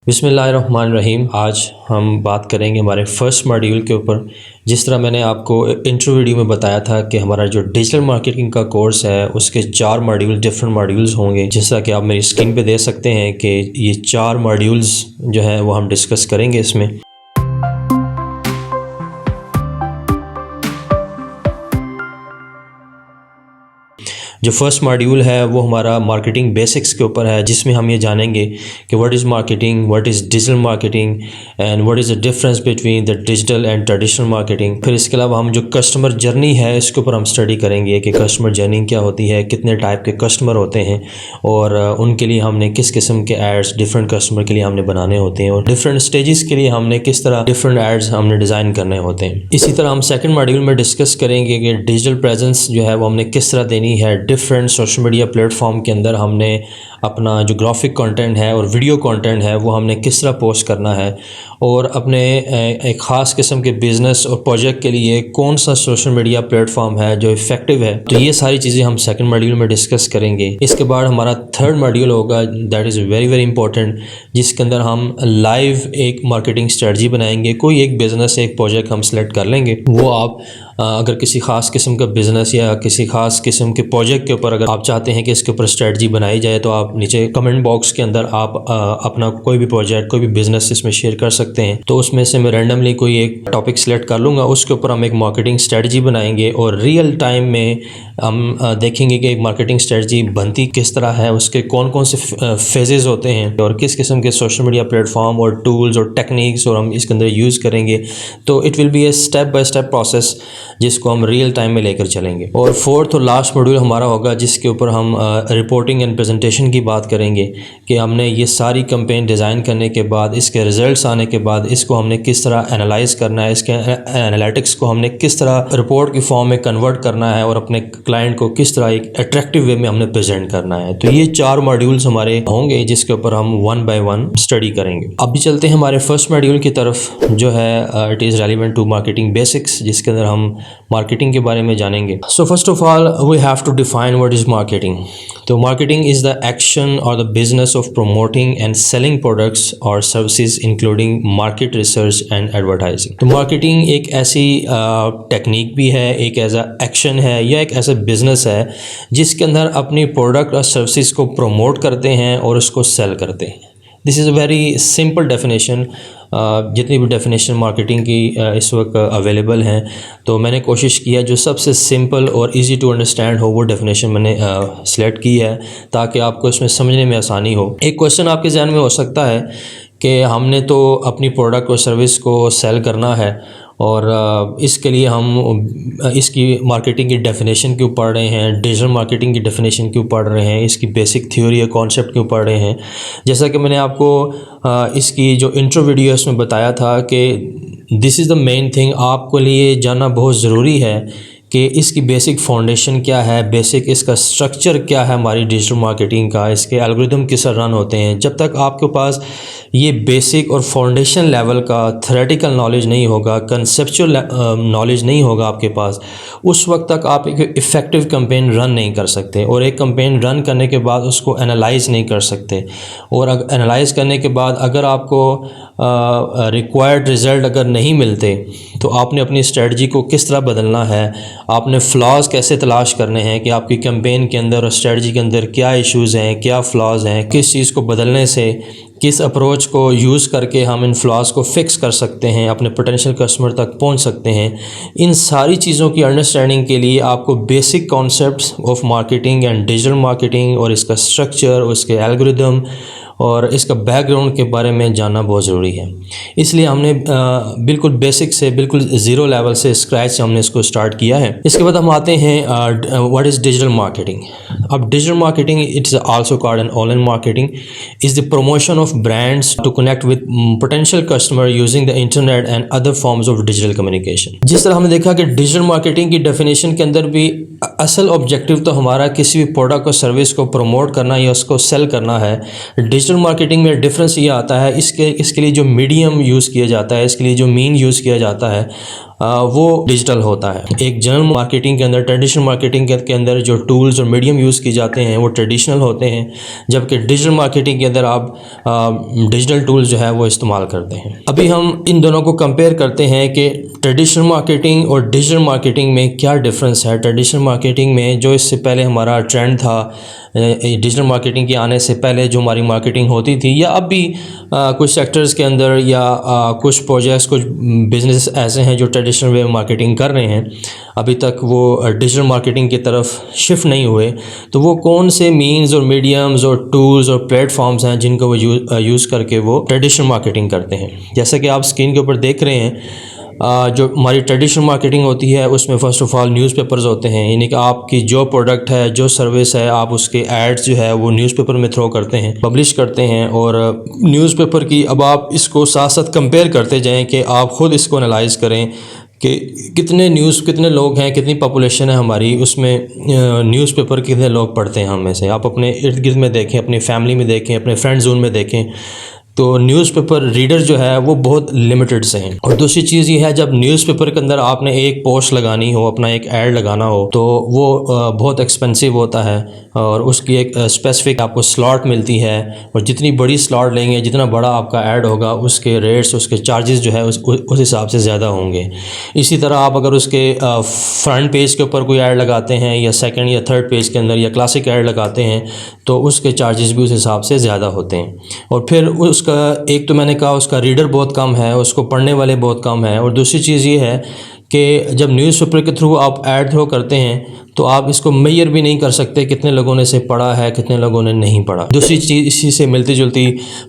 बिस्मिल्लाहिर्रहमानिर्रहीम। आज हम बात करेंगे हमारे फर्स्ट मॉड्यूल के ऊपर। जिस तरह मैंने आपको इंट्रो वीडियो में बताया था कि हमारा जो डिजिटल मार्केटिंग का कोर्स है उसके 4 मॉड्यूल डिफरेंट मॉड्यूल्स होंगे। जैसा कि आप मेरी स्क्रीन पे देख सकते हैं कि ये 4 मॉड्यूल्स जो है वो हम डिस्कस करेंगे इसमें। जो फर्स्ट मॉड्यूल है वो हमारा मार्केटिंग बेसिक्स के ऊपर है, जिसमें हम ये जानेंगे कि what is marketing, what is digital marketing and what is the difference between the digital and traditional marketing. फिर इसके अलावा हम जो कस्टमर जर्नी है इसके ऊपर हम स्टडी करेंगे कि कस्टमर जर्नी क्या होती है, कितने टाइप के कस्टमर होते हैं और उनके लिए हमने किस किस्म के एड्स डिफरेंट कस्टमर के लिए हमने बनाने होते हैं और डिफरेंट स्टेजेस के लिए हमने किस तरह डिफरेंट एड्स हमने डिज़ाइन करने होते हैं। इसी तरह हम सेकंड मॉड्यूल में डिस्कस करेंगे कि डिजिटल प्रेजेंस जो है वो हमने किस तरह देनी है। डिफरेंट सोशल मीडिया प्लेटफॉर्म के अंदर हमने अपना जो ग्राफिक कंटेंट है और वीडियो कंटेंट है वो हमने किस तरह पोस्ट करना है और अपने एक ख़ास किस्म के बिज़नेस और प्रोजेक्ट के लिए कौन सा सोशल मीडिया प्लेटफॉर्म है जो इफ़ेक्टिव है। तो ये सारी चीज़ें हम सेकंड मॉड्यूल में डिस्कस करेंगे। इसके बाद हमारा थर्ड मॉड्यूल होगा, that is very very important, जिसके अंदर हम लाइव एक मार्केटिंग स्ट्रेटजी बनाएंगे। कोई एक बिज़नेस, एक प्रोजेक्ट हम सेलेक्ट कर लेंगे। वो आप अगर किसी ख़ास किस्म का बिज़नेस या किसी ख़ास किस्म के प्रोजेक्ट के ऊपर अगर आप चाहते हैं कि इसके ऊपर स्ट्रेटजी बनाई जाए तो आप नीचे कमेंट बॉक्स के अंदर आप अपना कोई भी प्रोजेक्ट, कोई भी बिज़नेस इसमें शेयर कर सकते हैं। तो उसमें से मैं रैंडमली कोई एक टॉपिक सेलेक्ट कर लूँगा, उसके ऊपर हम एक मार्केटिंग स्ट्रेटजी बनाएंगे और रियल टाइम में हम देखेंगे कि एक मार्केटिंग स्ट्रेटजी बनती किस तरह है, उसके कौन कौन से फेजेज़ होते हैं और किस किस्म के सोशल मीडिया प्लेटफॉर्म और टूल्स और टेक्निक्स और हम इसके अंदर यूज़ करेंगे। तो it will be a step by step process जिसको हम रियल टाइम में लेकर चलेंगे। और फोर्थ और लास्ट मॉड्यूल हमारा होगा जिसके ऊपर हम रिपोर्टिंग एंड प्रेजेंटेशन की बात करेंगे कि हमने ये सारी कैंपेन डिज़ाइन करने के बाद, इसके रिजल्ट्स आने के बाद इसको हमने किस तरह एनालाइज करना है, इसके एनालिटिक्स को हमने किस तरह रिपोर्ट की फॉर्म में कन्वर्ट करना है और अपने क्लाइंट को किस तरह एक अट्रैक्टिव वे में हमने प्रेजेंट करना है। तो ये 4 मॉड्यूल्स हमारे होंगे जिसके ऊपर हम वन बाय वन स्टडी करेंगे। अभी चलते हैं हमारे फर्स्ट मॉड्यूल की तरफ जो है it is relevant to marketing basics, जिसके अंदर हम मार्केटिंग के बारे में जानेंगे। So first of all we have to define what is marketing. तो मार्केटिंग इज़ द एक्शन और the business of promoting and selling products और services including market research and advertising. तो मार्केटिंग एक ऐसी टेक्निक भी है, एक ऐसा एक्शन है या एक ऐसा बिजनेस है जिसके अंदर अपनी प्रोडक्ट और सर्विसेज को प्रमोट करते हैं और उसको सेल करते हैं। This is a very simple definition. जितनी भी डेफिनेशन मार्केटिंग की इस वक्त अवेलेबल हैं, तो मैंने कोशिश किया जो सबसे सिंपल और इजी टू अंडरस्टैंड हो वो डेफिनेशन मैंने सेलेक्ट की है ताकि आपको इसमें समझने में आसानी हो। एक क्वेश्चन आपके जहन में हो सकता है कि हमने तो अपनी प्रोडक्ट और सर्विस को सेल करना है और इसके लिए हम इसकी मार्केटिंग की डेफिनेशन क्यों पढ़ रहे हैं, डिजिटल मार्केटिंग की डेफिनेशन क्यों पढ़ रहे हैं, इसकी बेसिक थ्योरी या कॉन्सेप्ट क्यों पढ़ रहे हैं। जैसा कि मैंने आपको इसकी जो इंट्रो वीडियो है उसमें बताया था कि this is the main thing, आपको लिए जानना बहुत ज़रूरी है कि इसकी बेसिक फाउंडेशन क्या है, बेसिक इसका स्ट्रक्चर क्या है हमारी डिजिटल मार्केटिंग का, इसके एल्गोरिदम किस तरह रन होते हैं। जब तक आपके पास ये बेसिक और फाउंडेशन लेवल का थ्योरेटिकल नॉलेज नहीं होगा, कंसेप्चुअल नॉलेज नहीं होगा आपके पास, उस वक्त तक आप एक इफ़ेक्टिव कैंपेन रन नहीं कर सकते और एक कैंपेन रन करने के बाद उसको एनालाइज नहीं कर सकते। और एनालाइज करने के बाद अगर आपको रिक्वायर्ड रिज़ल्ट अगर नहीं मिलते तो आपने अपनी स्ट्रेटजी को किस तरह बदलना है, आपने फ्लॉज कैसे तलाश करने हैं कि आपकी कैंपेन के अंदर और स्ट्रेटजी के अंदर क्या इश्यूज़ हैं, क्या फ्लॉज हैं, किस चीज़ को बदलने से, किस अप्रोच को यूज़ करके हम इन फ्लॉज को फिक्स कर सकते हैं, अपने पोटेंशियल कस्टमर तक पहुंच सकते हैं। इन सारी चीज़ों की अंडरस्टैंडिंग के लिए आपको basic concepts of marketing and digital marketing और इसका स्ट्रक्चर, उसके एल्गोरिदम और इसका बैकग्राउंड के बारे में जानना बहुत ज़रूरी है। इसलिए हमने बिल्कुल बेसिक से, बिल्कुल ज़ीरो लेवल से, स्क्रैच से हमने इसको स्टार्ट किया है। इसके बाद हम आते हैं व्हाट इज़ डिजिटल मार्केटिंग। अब digital marketing it's also called an online marketing is the promotion of brands to connect with potential customer using the internet and other forms of digital communication. जिस तरह हमने देखा कि digital marketing की definition के अंदर भी असल ऑब्जेक्टिव तो हमारा किसी भी प्रोडक्ट और सर्विस को प्रमोट करना या उसको सेल करना है। डिजिटल मार्केटिंग में डिफरेंस ये आता है, इसके लिए जो मीडियम यूज़ किया जाता है, इसके लिए जो मीन यूज़ किया जाता है, वो डिजिटल होता है। एक जनरल मार्केटिंग के अंदर, ट्रेडिशनल मार्केटिंग के अंदर जो टूल्स और मीडियम यूज़ किए जाते हैं वो ट्रेडिशनल होते हैं, जबकि डिजिटल मार्केटिंग के अंदर आप डिजिटल टूल्स जो है वो इस्तेमाल करते हैं। अभी हम इन दोनों को कंपेयर करते हैं कि ट्रेडिशनल मार्केटिंग और डिजिटल मार्केटिंग में क्या डिफरेंस है। ट्रेडिशनल मार्केटिंग में जो इससे पहले हमारा ट्रेंड था, डिजिटल मार्केटिंग के आने से पहले जो हमारी मार्केटिंग होती थी, या अब भी कुछ सेक्टर्स के अंदर या कुछ प्रोजेक्ट्स, कुछ बिजनेस ऐसे हैं जो ट्रेडिशनल वे में मार्केटिंग कर रहे हैं, अभी तक वो डिजिटल मार्केटिंग की तरफ शिफ्ट नहीं हुए। तो वो कौन से मीन्स और मीडियम्स और टूल्स और प्लेटफॉर्म्स हैं जिनको वो यूज़ करके वो ट्रेडिशनल मार्केटिंग करते हैं। जैसा कि आप स्क्रीन के ऊपर देख रहे हैं, जो हमारी ट्रेडिशनल मार्केटिंग होती है उसमें फ़र्स्ट ऑफ़ ऑल न्यूज़पेपर्स होते हैं, यानी कि आपकी जो प्रोडक्ट है, जो सर्विस है, आप उसके एड्स जो है वो न्यूज़पेपर में थ्रो करते हैं, पब्लिश करते हैं। और न्यूज़पेपर की अब आप इसको साथ साथ कंपेयर करते जाएं कि आप ख़ुद इसको एनालाइज़ करें कि कितने लोग हैं, कितनी पॉपुलेशन है हमारी, उसमें न्यूज़पेपर कितने लोग पढ़ते हैं हम में से। आप अपने इर्द गिर्द में देखें, अपनी फैमिली में देखें, अपने फ्रेंड जोन में देखें, तो न्यूज़पेपर रीडर जो है वो बहुत लिमिटेड से हैं। और दूसरी चीज़ ये है, जब न्यूज़पेपर के अंदर आपने एक पोस्ट लगानी हो, अपना एक ऐड लगाना हो, तो वो बहुत एक्सपेंसिव होता है और उसकी एक स्पेसिफिक आपको स्लॉट मिलती है। और जितनी बड़ी स्लॉट लेंगे, जितना बड़ा आपका ऐड होगा, उसके रेट्स, उसके चार्जेस जो है उस हिसाब से ज़्यादा होंगे। इसी तरह आप अगर उसके फ्रंट पेज के ऊपर कोई ऐड लगाते हैं, या सेकंड या थर्ड पेज के अंदर या क्लासिक ऐड लगाते हैं, तो उसके चार्जेस भी उस हिसाब से ज़्यादा होते हैं। और फिर उसका एक तो मैंने कहा उसका रीडर बहुत कम है, उसको पढ़ने वाले बहुत कम हैं। और दूसरी चीज़ ये है कि जब न्यूज़पेपर के थ्रू आप ऐड थ्रो करते हैं तो आप इसको मेजर भी नहीं कर सकते कितने लोगों ने इसे पढ़ा है, कितने लोगों ने नहीं पढ़ा। दूसरी चीज़, इसी से मिलती जुलती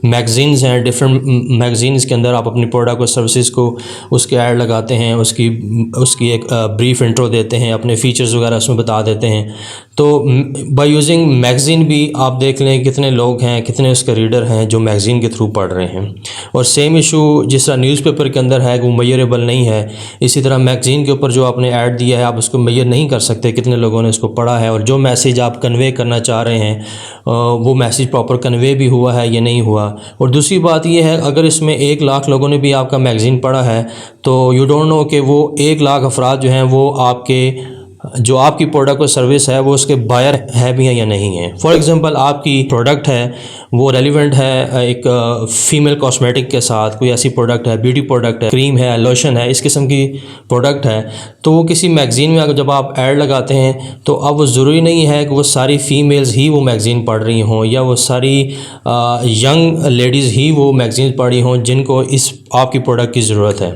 मैगज़ीन्स हैं। डिफरेंट मैगज़ीन्स के अंदर आप अपनी प्रोडक्ट और सर्विसेज को उसके ऐड लगाते हैं, उसकी एक ब्रीफ इंट्रो देते हैं, अपने फ़ीचर्स वगैरह उसमें बता देते हैं। तो बाय यूजिंग मैगज़ीन भी आप देख लें कितने लोग हैं, कितने उसके रीडर हैं जो मैगज़ीन के थ्रू पढ़ रहे हैं। और सेम इशू जिस तरह न्यूज़पेपर के अंदर है वो मेजरेबल नहीं है, इसी तरह मैगज़ीन के ऊपर जो आपने ऐड दिया है आप उसको मेजर नहीं कर सकते कितने लोगों ने इसको पढ़ा है, और जो मैसेज आप कन्वे करना चाह रहे हैं वो मैसेज प्रॉपर कन्वे भी हुआ है या नहीं हुआ। और दूसरी बात ये है, अगर इसमें 1 लाख लोगों ने भी आपका मैगज़ीन पढ़ा है तो यू डोंट नो कि वो 1 लाख अफराद जो हैं वो जो आपकी प्रोडक्ट और सर्विस है वो उसके बायर है भी हैं या नहीं है। फॉर एग्जांपल, आपकी प्रोडक्ट है वो रेलिवेंट है एक फ़ीमेल कॉस्मेटिक के साथ, कोई ऐसी प्रोडक्ट है, ब्यूटी प्रोडक्ट है, क्रीम है, लोशन है, इस किस्म की प्रोडक्ट है, तो वो किसी मैगज़ीन में अगर जब आप ऐड लगाते हैं तो अब वो ज़रूरी नहीं है कि वो सारी फ़ीमेल्स ही वो मैगज़ीन पढ़ रही हों, या वो सारी यंग लेडीज़ ही वो मैगज़ीन पढ़ रही हों जिनको इस आपकी प्रोडक्ट की ज़रूरत है।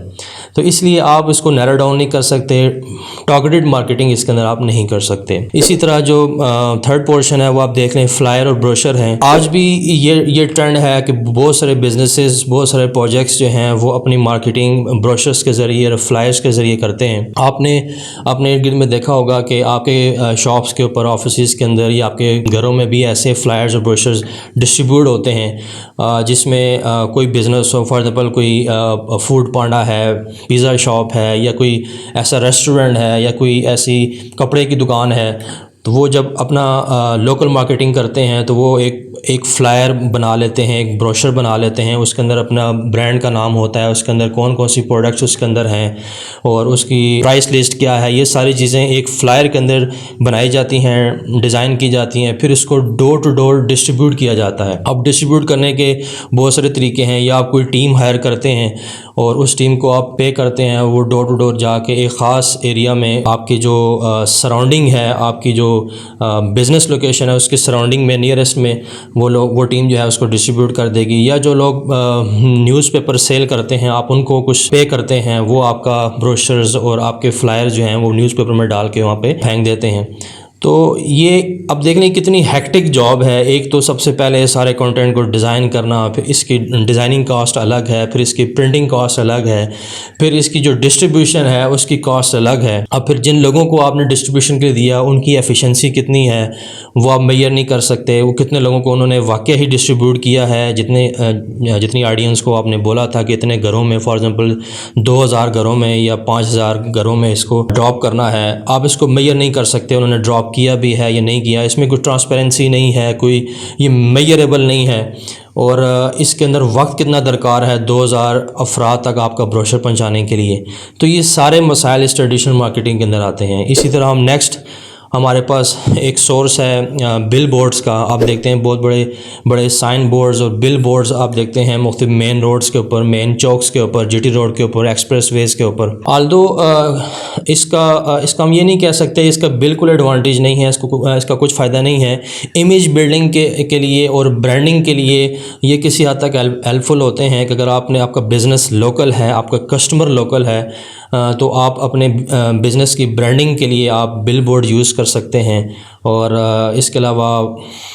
तो इसलिए आप इसको नैरो डाउन नहीं कर सकते, टारगेटेड मार्केटिंग इसके अंदर आप नहीं कर सकते। इसी तरह जो थर्ड पोर्शन है वो आप देख लें, फ्लायर और ब्रोशर हैं। आज भी ये ट्रेंड है कि बहुत सारे बिजनेसेस, बहुत सारे प्रोजेक्ट्स जो हैं वो अपनी मार्केटिंग ब्रोशर्स के ज़रिए और फ्लायर्स के ज़रिए करते हैं। आपने अपने इर्द गिर्द में देखा होगा कि आपके शॉप्स के ऊपर, ऑफिस के अंदर या आपके घरों में भी ऐसे फ्लायर्स और ब्रोशर्स डिस्ट्रीब्यूट होते हैं, जिसमें कोई बिज़नेस हो, फॉर एग्जांपल कोई फूड पांडा है, पिज़्ज़ा शॉप है, या कोई ऐसा रेस्टोरेंट है, या कोई ऐसी कपड़े की दुकान है, तो वो जब अपना लोकल मार्केटिंग करते हैं तो वो एक फ्लायर बना लेते हैं, एक ब्रोशर बना लेते हैं, उसके अंदर अपना ब्रांड का नाम होता है, उसके अंदर कौन कौन सी प्रोडक्ट्स उसके अंदर हैं और उसकी प्राइस लिस्ट क्या है, ये सारी चीज़ें एक फ्लायर के अंदर बनाई जाती हैं, डिज़ाइन की जाती हैं, फिर इसको डोर टू डोर डिस्ट्रीब्यूट किया जाता है। अब डिस्ट्रीब्यूट करने के बहुत सारे तरीके हैं, या आप कोई टीम हायर करते हैं और उस टीम को आप पे करते हैं, वो डोर टू डोर जाके एक ख़ास एरिया में आपकी जो सराउंडिंग है, आपकी जो बिज़नेस लोकेशन है उसके सराउंडिंग में, नियरेस्ट में वो टीम जो है उसको डिस्ट्रीब्यूट कर देगी। या जो लोग न्यूज़पेपर सेल करते हैं, आप उनको कुछ पे करते हैं, वो आपका ब्रोशर्स और आपके फ्लायर्स जो हैं वो न्यूज़पेपर में डाल के वहाँ पे फेंक देते हैं। तो ये अब देख लें कितनी हेक्टिक जॉब है। एक तो सबसे पहले सारे कंटेंट को डिज़ाइन करना, फिर इसकी डिज़ाइनिंग कॉस्ट अलग है, फिर इसकी प्रिंटिंग कॉस्ट अलग है, फिर इसकी जो डिस्ट्रीब्यूशन है उसकी कॉस्ट अलग है। अब फिर जिन लोगों को आपने डिस्ट्रीब्यूशन के लिए दिया उनकी एफिशिएंसी कितनी है वो आप मेजर नहीं कर सकते। वो कितने लोगों को उन्होंने वाकई ही डिस्ट्रीब्यूट किया है, जितनी ऑडियंस को आपने बोला था कि इतने घरों में, फॉर एग्जांपल 2000 घरों में या 5000 घरों में इसको ड्रॉप करना है, आप इसको मेजर नहीं कर सकते उन्होंने ड्रॉप किया भी है या नहीं किया। इसमें कोई ट्रांसपेरेंसी नहीं है, कोई ये मेजरेबल नहीं है। और इसके अंदर वक्त कितना दरकार है 2000 अफराद तक आपका ब्रोशर पहुंचाने के लिए। तो ये सारे मसाइल इस ट्रेडिशनल मार्केटिंग के अंदर आते हैं। इसी तरह हम नेक्स्ट हमारे पास एक सोर्स है बिल बोर्ड्स का। आप देखते हैं बहुत बड़े बड़े साइन बोर्ड्स और बिल बोर्ड्स आप देखते हैं मुख्तलिफ मेन रोड्स के ऊपर, मेन चौक्स के ऊपर, जीटी रोड के ऊपर, एक्सप्रेस वेज के ऊपर। आल्दो इसका हम ये नहीं कह सकते इसका बिल्कुल एडवांटेज नहीं है, इसका कुछ फ़ायदा नहीं है। इमेज बिल्डिंग के लिए और ब्रांडिंग के लिए ये किसी हद तक हेल्पफुल होते हैं कि अगर आपका बिज़नेस लोकल है, आपका कस्टमर लोकल है, तो आप अपने बिज़नेस की ब्रांडिंग के लिए आप बिल बोर्ड यूज़ कर सकते हैं। और इसके अलावा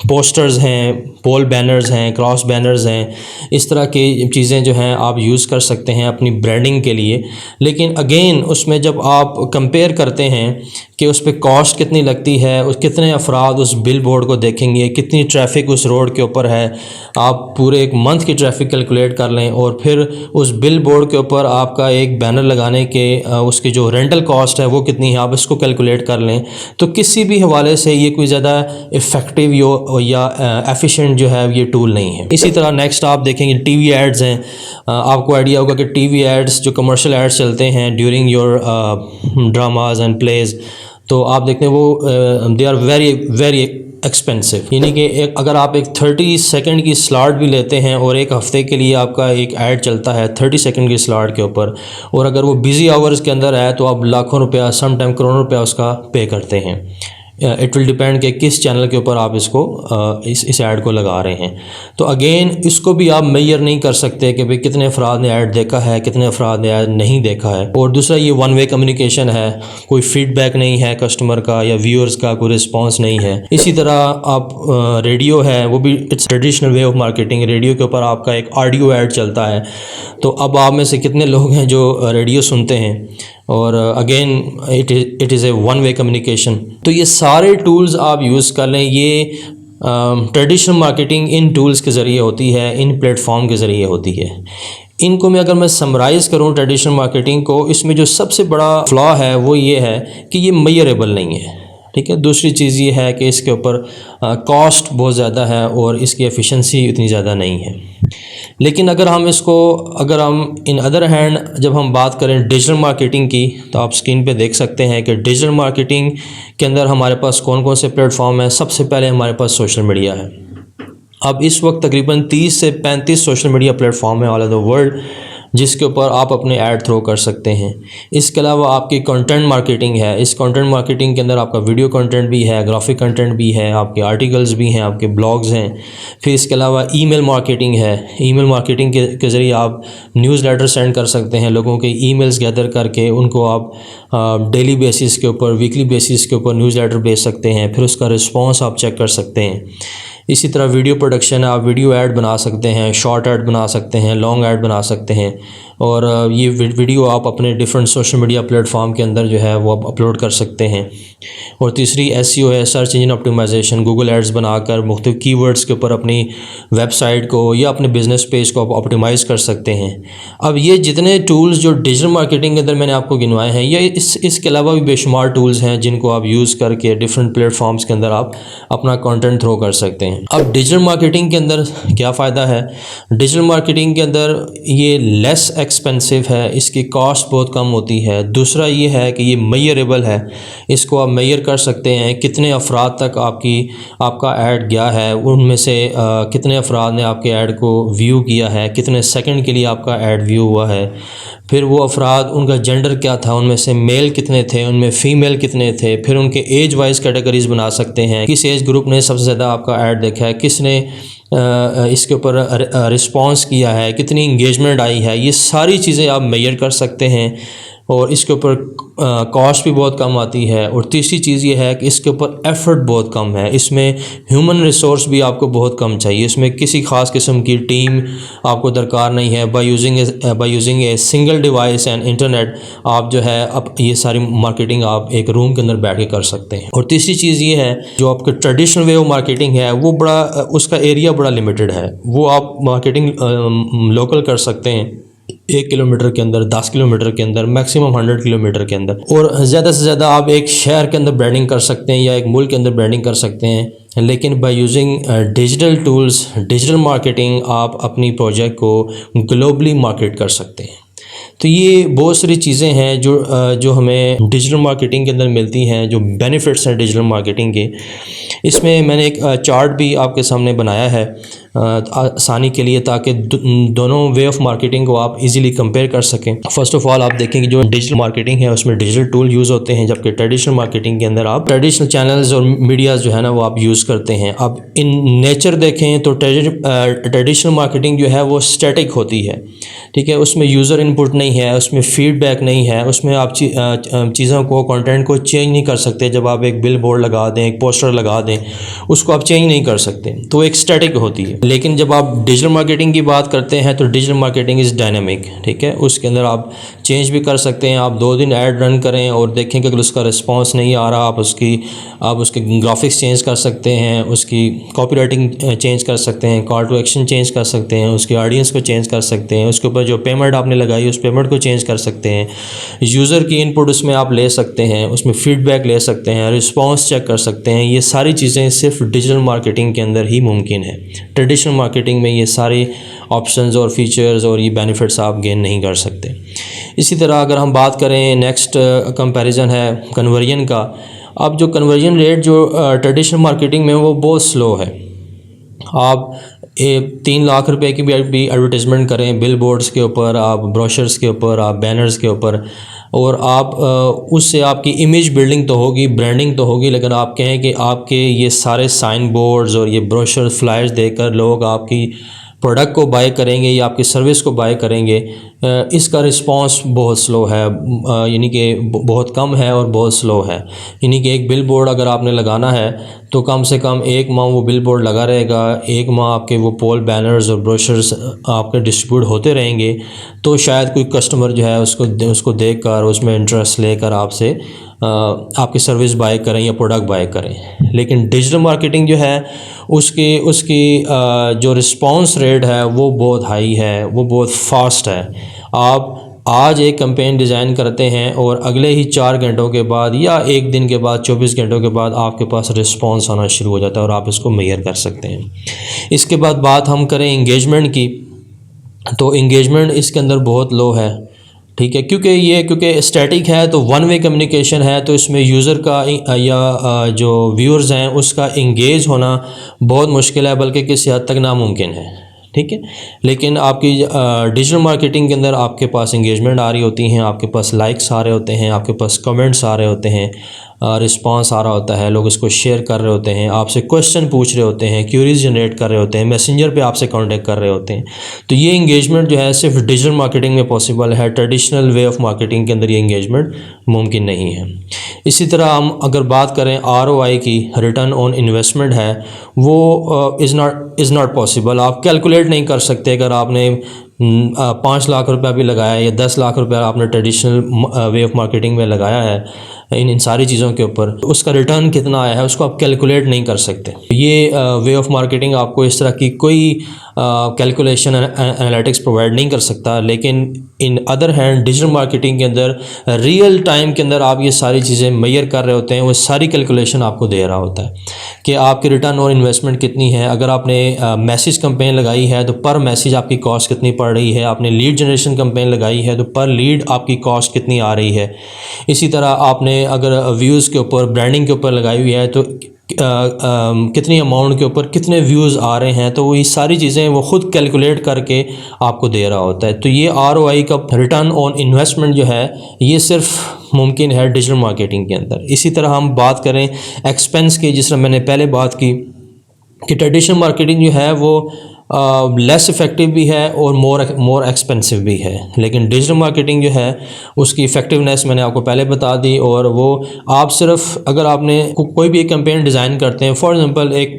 पोस्टर्स हैं, पोल बैनर्स हैं, क्रॉस बैनर्स हैं, इस तरह की चीज़ें जो हैं आप यूज़ कर सकते हैं अपनी ब्रांडिंग के लिए। लेकिन अगेन उसमें जब आप कंपेयर करते हैं कि उस पर कॉस्ट कितनी लगती है, उस कितने अफराद उस बिल बोर्ड को देखेंगे, कितनी ट्रैफिक उस रोड के ऊपर है, आप पूरे एक मंथ की ट्रैफिक कैलकुलेट कर लें और फिर उस बिल बोर्ड के ऊपर आपका एक बैनर लगाने के उसकी जो रेंटल कॉस्ट है वो कितनी है, आप इसको कैलकुलेट कर लें, तो किसी भी हवाले से ये कोई ज़्यादा इफ़ेक्टिव या एफिशिएंट जो है ये टूल नहीं है। इसी तरह नेक्स्ट आप देखेंगे टीवी एड्स हैं। आपको आइडिया होगा कि टीवी एड्स जो कमर्शियल एड्स चलते हैं during your dramas and plays, तो आप देखते हैं वो they are very very expensive. यानी कि अगर आप एक 30 सेकंड की स्लॉट भी लेते हैं और एक हफ़्ते के लिए आपका एक ऐड चलता है 30 सेकंड की स्लॉट के ऊपर, और अगर वो बिज़ी आवर्स के अंदर है तो आप लाखों रुपया, सम टाइम करोड़ों रुपया उसका पे करते हैं। इट विल डिपेंड कि किस चैनल के ऊपर आप इसको इस ऐड को लगा रहे हैं। तो अगेन इसको भी आप मेजर नहीं कर सकते कि भाई कितने अफराद ने ऐड देखा है, कितने अफराद ने ऐड नहीं देखा है। और दूसरा ये वन वे कम्युनिकेशन है, कोई फीडबैक नहीं है कस्टमर का या व्यूअर्स का, कोई रिस्पॉन्स नहीं है। इसी तरह आप रेडियो है, वो भी it's traditional way of marketing. Radio के ऊपर आपका एक ऑडियो ऐड चलता है, तो अब आप में से कितने लोग हैं जो रेडियो सुनते हैं, और again it is a one way communication. तो ये सारे टूल्स आप यूज़ कर लें। ये ट्रेडिशनल मार्केटिंग इन टूल्स के ज़रिए होती है, इन प्लेटफॉर्म के ज़रिए होती है। इनको अगर मैं समराइज़ करूं ट्रेडिशनल मार्केटिंग को, इसमें जो सबसे बड़ा फ्लॉ है वो ये है कि ये मेजरेबल नहीं है। ठीक है। दूसरी चीज़ ये है कि इसके ऊपर कॉस्ट बहुत ज़्यादा है और इसकी एफिशिएंसी उतनी ज़्यादा नहीं है। लेकिन अगर हम इन अदर हैंड जब हम बात करें डिजिटल मार्केटिंग की, तो आप स्क्रीन पे देख सकते हैं कि डिजिटल मार्केटिंग के अंदर हमारे पास कौन कौन से प्लेटफॉर्म हैं। सबसे पहले हमारे पास सोशल मीडिया है। अब इस वक्त तकरीबन 30 से 35 सोशल मीडिया प्लेटफॉर्म है ऑल ओवर द वर्ल्ड, जिसके ऊपर आप अपने ऐड थ्रो कर सकते हैं। इसके अलावा आपकी कंटेंट मार्केटिंग है। इस कंटेंट मार्केटिंग के अंदर आपका वीडियो कंटेंट भी है, ग्राफिक कंटेंट भी है, आपके आर्टिकल्स भी हैं, आपके ब्लॉग्स हैं। फिर इसके अलावा ईमेल मार्केटिंग है। ईमेल मार्केटिंग के ज़रिए आप न्यूज़लेटर सेंड कर सकते हैं, लोगों के ईमेल्स गैदर करके उनको आप डेली बेसिस के ऊपर, वीकली बेसिस के ऊपर न्यूज़लेटर भेज सकते हैं, फिर उसका रिस्पॉन्स आप चेक कर सकते हैं। इसी तरह वीडियो प्रोडक्शन है, आप वीडियो ऐड बना सकते हैं, शॉर्ट ऐड बना सकते हैं, लॉन्ग ऐड बना सकते हैं, और ये वीडियो आप अपने डिफरेंट सोशल मीडिया प्लेटफॉर्म के अंदर जो है वो आप अपलोड कर सकते हैं। और तीसरी एसईओ है, search engine optimisation. Google ads बनाकर मुख्तलिफ कीवर्ड्स के ऊपर अपनी वेबसाइट को या अपने बिजनेस पेज को आप ऑप्टिमाइज़ कर सकते हैं। अब ये जितने टूल्स जो डिजिटल मार्केटिंग के अंदर मैंने आपको गिनवाए हैं, ये इसके अलावा भी बेशुमार टूल्स हैं जिनको आप यूज़ करके डिफरेंट प्लेटफॉर्म्स के अंदर आप अपना कंटेंट थ्रो कर सकते हैं। अब डिजिटल मार्केटिंग के अंदर क्या फ़ायदा है? डिजिटल मार्केटिंग के अंदर ये लेस एक्सपेंसिव है, इसकी कॉस्ट बहुत कम होती है। दूसरा ये है कि ये मेजरेबल है, इसको आप मेजर कर सकते हैं कितने अफराद तक आपका ऐड गया है, उनमें से कितने अफराद ने आपके ऐड को व्यू किया है, कितने सेकंड के लिए आपका ऐड व्यू हुआ है, फिर वो अफराद उनका जेंडर क्या था, उनमें से मेल कितने थे, उनमें फ़ीमेल कितने थे, फिर उनके एज वाइज कैटेगरीज बना सकते हैं, किस एज ग्रुप ने सबसे ज़्यादा आपका ऐड देखा है, किसने इसके ऊपर रिस्पॉन्स किया है, कितनी इंगेजमेंट आई है। ये सारी चीज़ें आप मेजर कर सकते हैं और इसके ऊपर कॉस्ट भी बहुत कम आती है। और तीसरी चीज़ ये है कि इसके ऊपर एफ़र्ट बहुत कम है, इसमें ह्यूमन रिसोर्स भी आपको बहुत कम चाहिए, इसमें किसी ख़ास किस्म की टीम आपको दरकार नहीं है। By using a single device and internet आप जो है अब ये सारी मार्केटिंग आप एक रूम के अंदर बैठ के कर सकते हैं। और तीसरी चीज़ ये है, जो आपका ट्रेडिशनल वे ऑफ मार्केटिंग है वो उसका एरिया बड़ा लिमिटेड है, वो आप मार्केटिंग लोकल कर सकते हैं 1 किलोमीटर के अंदर, 10 किलोमीटर के अंदर, मैक्सिमम 100 किलोमीटर के अंदर। और ज़्यादा से ज़्यादा आप एक शहर के अंदर ब्रांडिंग कर सकते हैं या एक मुल्क के अंदर ब्रांडिंग कर सकते हैं। लेकिन by using digital tools, digital marketing, आप अपनी प्रोजेक्ट को ग्लोबली मार्केट कर सकते हैं। तो ये बहुत सारी चीज़ें हैं जो हमें डिजिटल मार्केटिंग के अंदर मिलती हैं, जो बेनिफिट्स हैं डिजिटल मार्केटिंग के। इसमें मैंने एक चार्ट भी आपके सामने बनाया है आसानी के लिए, ताकि दोनों वे ऑफ मार्केटिंग को आप इजीली कंपेयर कर सकें। फ़र्स्ट ऑफ़ ऑल आप देखें कि जो डिजिटल मार्केटिंग है उसमें डिजिटल टूल यूज़ होते हैं, जबकि ट्रेडिशनल मार्केटिंग के अंदर आप ट्रेडिशनल चैनल्स और मीडियाज़ जो है ना वो आप यूज़ करते हैं। अब इन नेचर देखें तो ट्रेडिशनल मार्केटिंग जो है वो स्टैटिक होती है, ठीक है। उसमें यूज़र इनपुट नहीं है, उसमें फीडबैक नहीं है, उसमें आप चीज़ों को, कंटेंट को चेंज नहीं कर सकते। जब आप एक बिल बोर्ड लगा दें, एक पोस्टर लगा दें, उसको आप चेंज नहीं कर सकते, तो एक स्टैटिक होती है। लेकिन जब आप डिजिटल मार्केटिंग की बात करते हैं तो डिजिटल मार्केटिंग इज़ डायनामिक, ठीक है। उसके अंदर आप चेंज भी कर सकते हैं। आप 2 दिन ऐड रन करें और देखें कि अगर उसका रिस्पॉन्स नहीं आ रहा, आप उसके ग्राफिक्स चेंज कर सकते हैं, उसकी कॉपीराइटिंग चेंज कर सकते हैं, कॉल टू एक्शन चेंज कर सकते हैं, उसके ऑडियंस को चेंज कर सकते हैं, उसके ऊपर जो पेमेंट आपने लगाई उस पेमेंट को चेंज कर सकते हैं, यूज़र की इनपुट उसमें आप ले सकते हैं, उसमें फीडबैक ले सकते हैं, रिस्पॉन्स चेक कर सकते हैं। ये सारी चीज़ें सिर्फ डिजिटल मार्केटिंग के अंदर ही मुमकिन है। ट्रेडिशनल मार्केटिंग में ये सारे ऑप्शंस और फीचर्स और ये बेनिफिट्स आप गेन नहीं कर सकते। इसी तरह अगर हम बात करें, नेक्स्ट कंपैरिजन है कन्वर्जन का। अब जो कन्वर्जन रेट जो ट्रेडिशनल मार्केटिंग में वो बहुत स्लो है। आप 3 लाख रुपए की भी एडवर्टाइजमेंट करें बिल बोर्ड्स के ऊपर, आप ब्रोशर्स के ऊपर, आप बैनर्स के ऊपर, और आप उससे आपकी इमेज बिल्डिंग तो होगी, ब्रांडिंग तो होगी, लेकिन आप कहें कि आपके ये सारे साइन बोर्ड्स और ये ब्रोशर फ्लायर्स देखकर लोग आपकी प्रोडक्ट को बाय करेंगे या आपकी सर्विस को बाय करेंगे, इसका रिस्पांस बहुत स्लो है, यानी कि बहुत कम है और बहुत स्लो है। यानी कि एक बिल बोर्ड अगर आपने लगाना है तो कम से कम 1 माह वो बिल बोर्ड लगा रहेगा, 1 माह आपके वो पोल बैनर्स और ब्रोशर्स आपके डिस्ट्रीब्यूट होते रहेंगे, तो शायद कोई कस्टमर जो है उसको देख कर उसमें इंटरेस्ट लेकर आपसे आपकी सर्विस बाय करें या प्रोडक्ट बाय करें। लेकिन डिजिटल मार्केटिंग जो है उसकी जो रिस्पांस रेट है वो बहुत हाई है, वो बहुत फास्ट है। आप आज एक कैंपेन डिज़ाइन करते हैं और अगले ही 4 घंटों के बाद या 1 दिन के बाद, 24 घंटों के बाद आपके पास रिस्पांस आना शुरू हो जाता है और आप इसको मेजर कर सकते हैं। इसके बाद बात हम करें एंगेजमेंट की, तो एंगेजमेंट इसके अंदर बहुत लो है, ठीक है, क्योंकि स्टैटिक है, तो वन वे कम्युनिकेशन है, तो इसमें यूज़र का या जो व्यूअर्स हैं उसका इंगेज होना बहुत मुश्किल है, बल्कि किसी हद तक नामुमकिन है, ठीक है। लेकिन आपकी डिजिटल मार्केटिंग के अंदर आपके पास इंगेजमेंट आ रही होती हैं, आपके पास लाइक्स आ रहे होते हैं, आपके पास कमेंट्स आ रहे होते हैं, रिस्पांस आ रहा होता है, लोग इसको शेयर कर रहे होते हैं, आपसे क्वेश्चन पूछ रहे होते हैं, क्यूरीज जनरेट कर रहे होते हैं, मैसेंजर पे आपसे कांटेक्ट कर रहे होते हैं। तो ये इंगेजमेंट जो है सिर्फ डिजिटल मार्केटिंग में पॉसिबल है, ट्रेडिशनल वे ऑफ मार्केटिंग के अंदर ये इंगेजमेंट मुमकिन नहीं है। इसी तरह हम अगर बात करें ROI की, रिटर्न ऑन इन्वेस्टमेंट है, वो इज़ नॉट पॉसिबल। आप कैलकुलेट नहीं कर सकते। अगर आपने 5 लाख रुपया भी लगाया या 10 लाख रुपया आपने ट्रेडिशनल वे ऑफ मार्केटिंग में लगाया है इन सारी चीज़ों के ऊपर, उसका रिटर्न कितना आया है उसको आप कैलकुलेट नहीं कर सकते। ये वे ऑफ मार्केटिंग आपको इस तरह की कोई कैलकुलेशन एनालिटिक्स प्रोवाइड नहीं कर सकता। लेकिन in other hand digital marketing के अंदर रियल टाइम के अंदर आप ये सारी चीज़ें मेजर कर रहे होते हैं, वो सारी कैलकुलेशन आपको दे रहा होता है कि आपकी रिटर्न और इन्वेस्टमेंट कितनी है। अगर आपने मैसेज कैंपेन लगाई है तो पर मैसेज आपकी कॉस्ट कितनी पड़ रही है, आपने लीड जनरेशन कैंपेन लगाई है तो पर लीड आपकी कॉस्ट कितनी आ रही है। इसी तरह आपने अगर व्यूज़ के ऊपर, ब्रांडिंग के ऊपर लगाई हुई है तो कितनी अमाउंट के ऊपर कितने व्यूज़ आ रहे हैं, तो वो ये सारी चीज़ें वो ख़ुद कैलकुलेट करके आपको दे रहा होता है। तो ये ROI का, रिटर्न ऑन इन्वेस्टमेंट जो है, ये सिर्फ मुमकिन है डिजिटल मार्केटिंग के अंदर। इसी तरह हम बात करें एक्सपेंस की, जिस तरह मैंने पहले बात की कि ट्रेडिशनल मार्केटिंग जो है वो लेस इफ़ेक्टिव भी है और मोर एक्सपेंसिव भी है। लेकिन डिजिटल मार्केटिंग जो है उसकी इफ़ेक्टिवनेस मैंने आपको पहले बता दी, और वो आप सिर्फ अगर आपने कोई भी एक कैंपेन डिज़ाइन करते हैं, फॉर एग्जांपल एक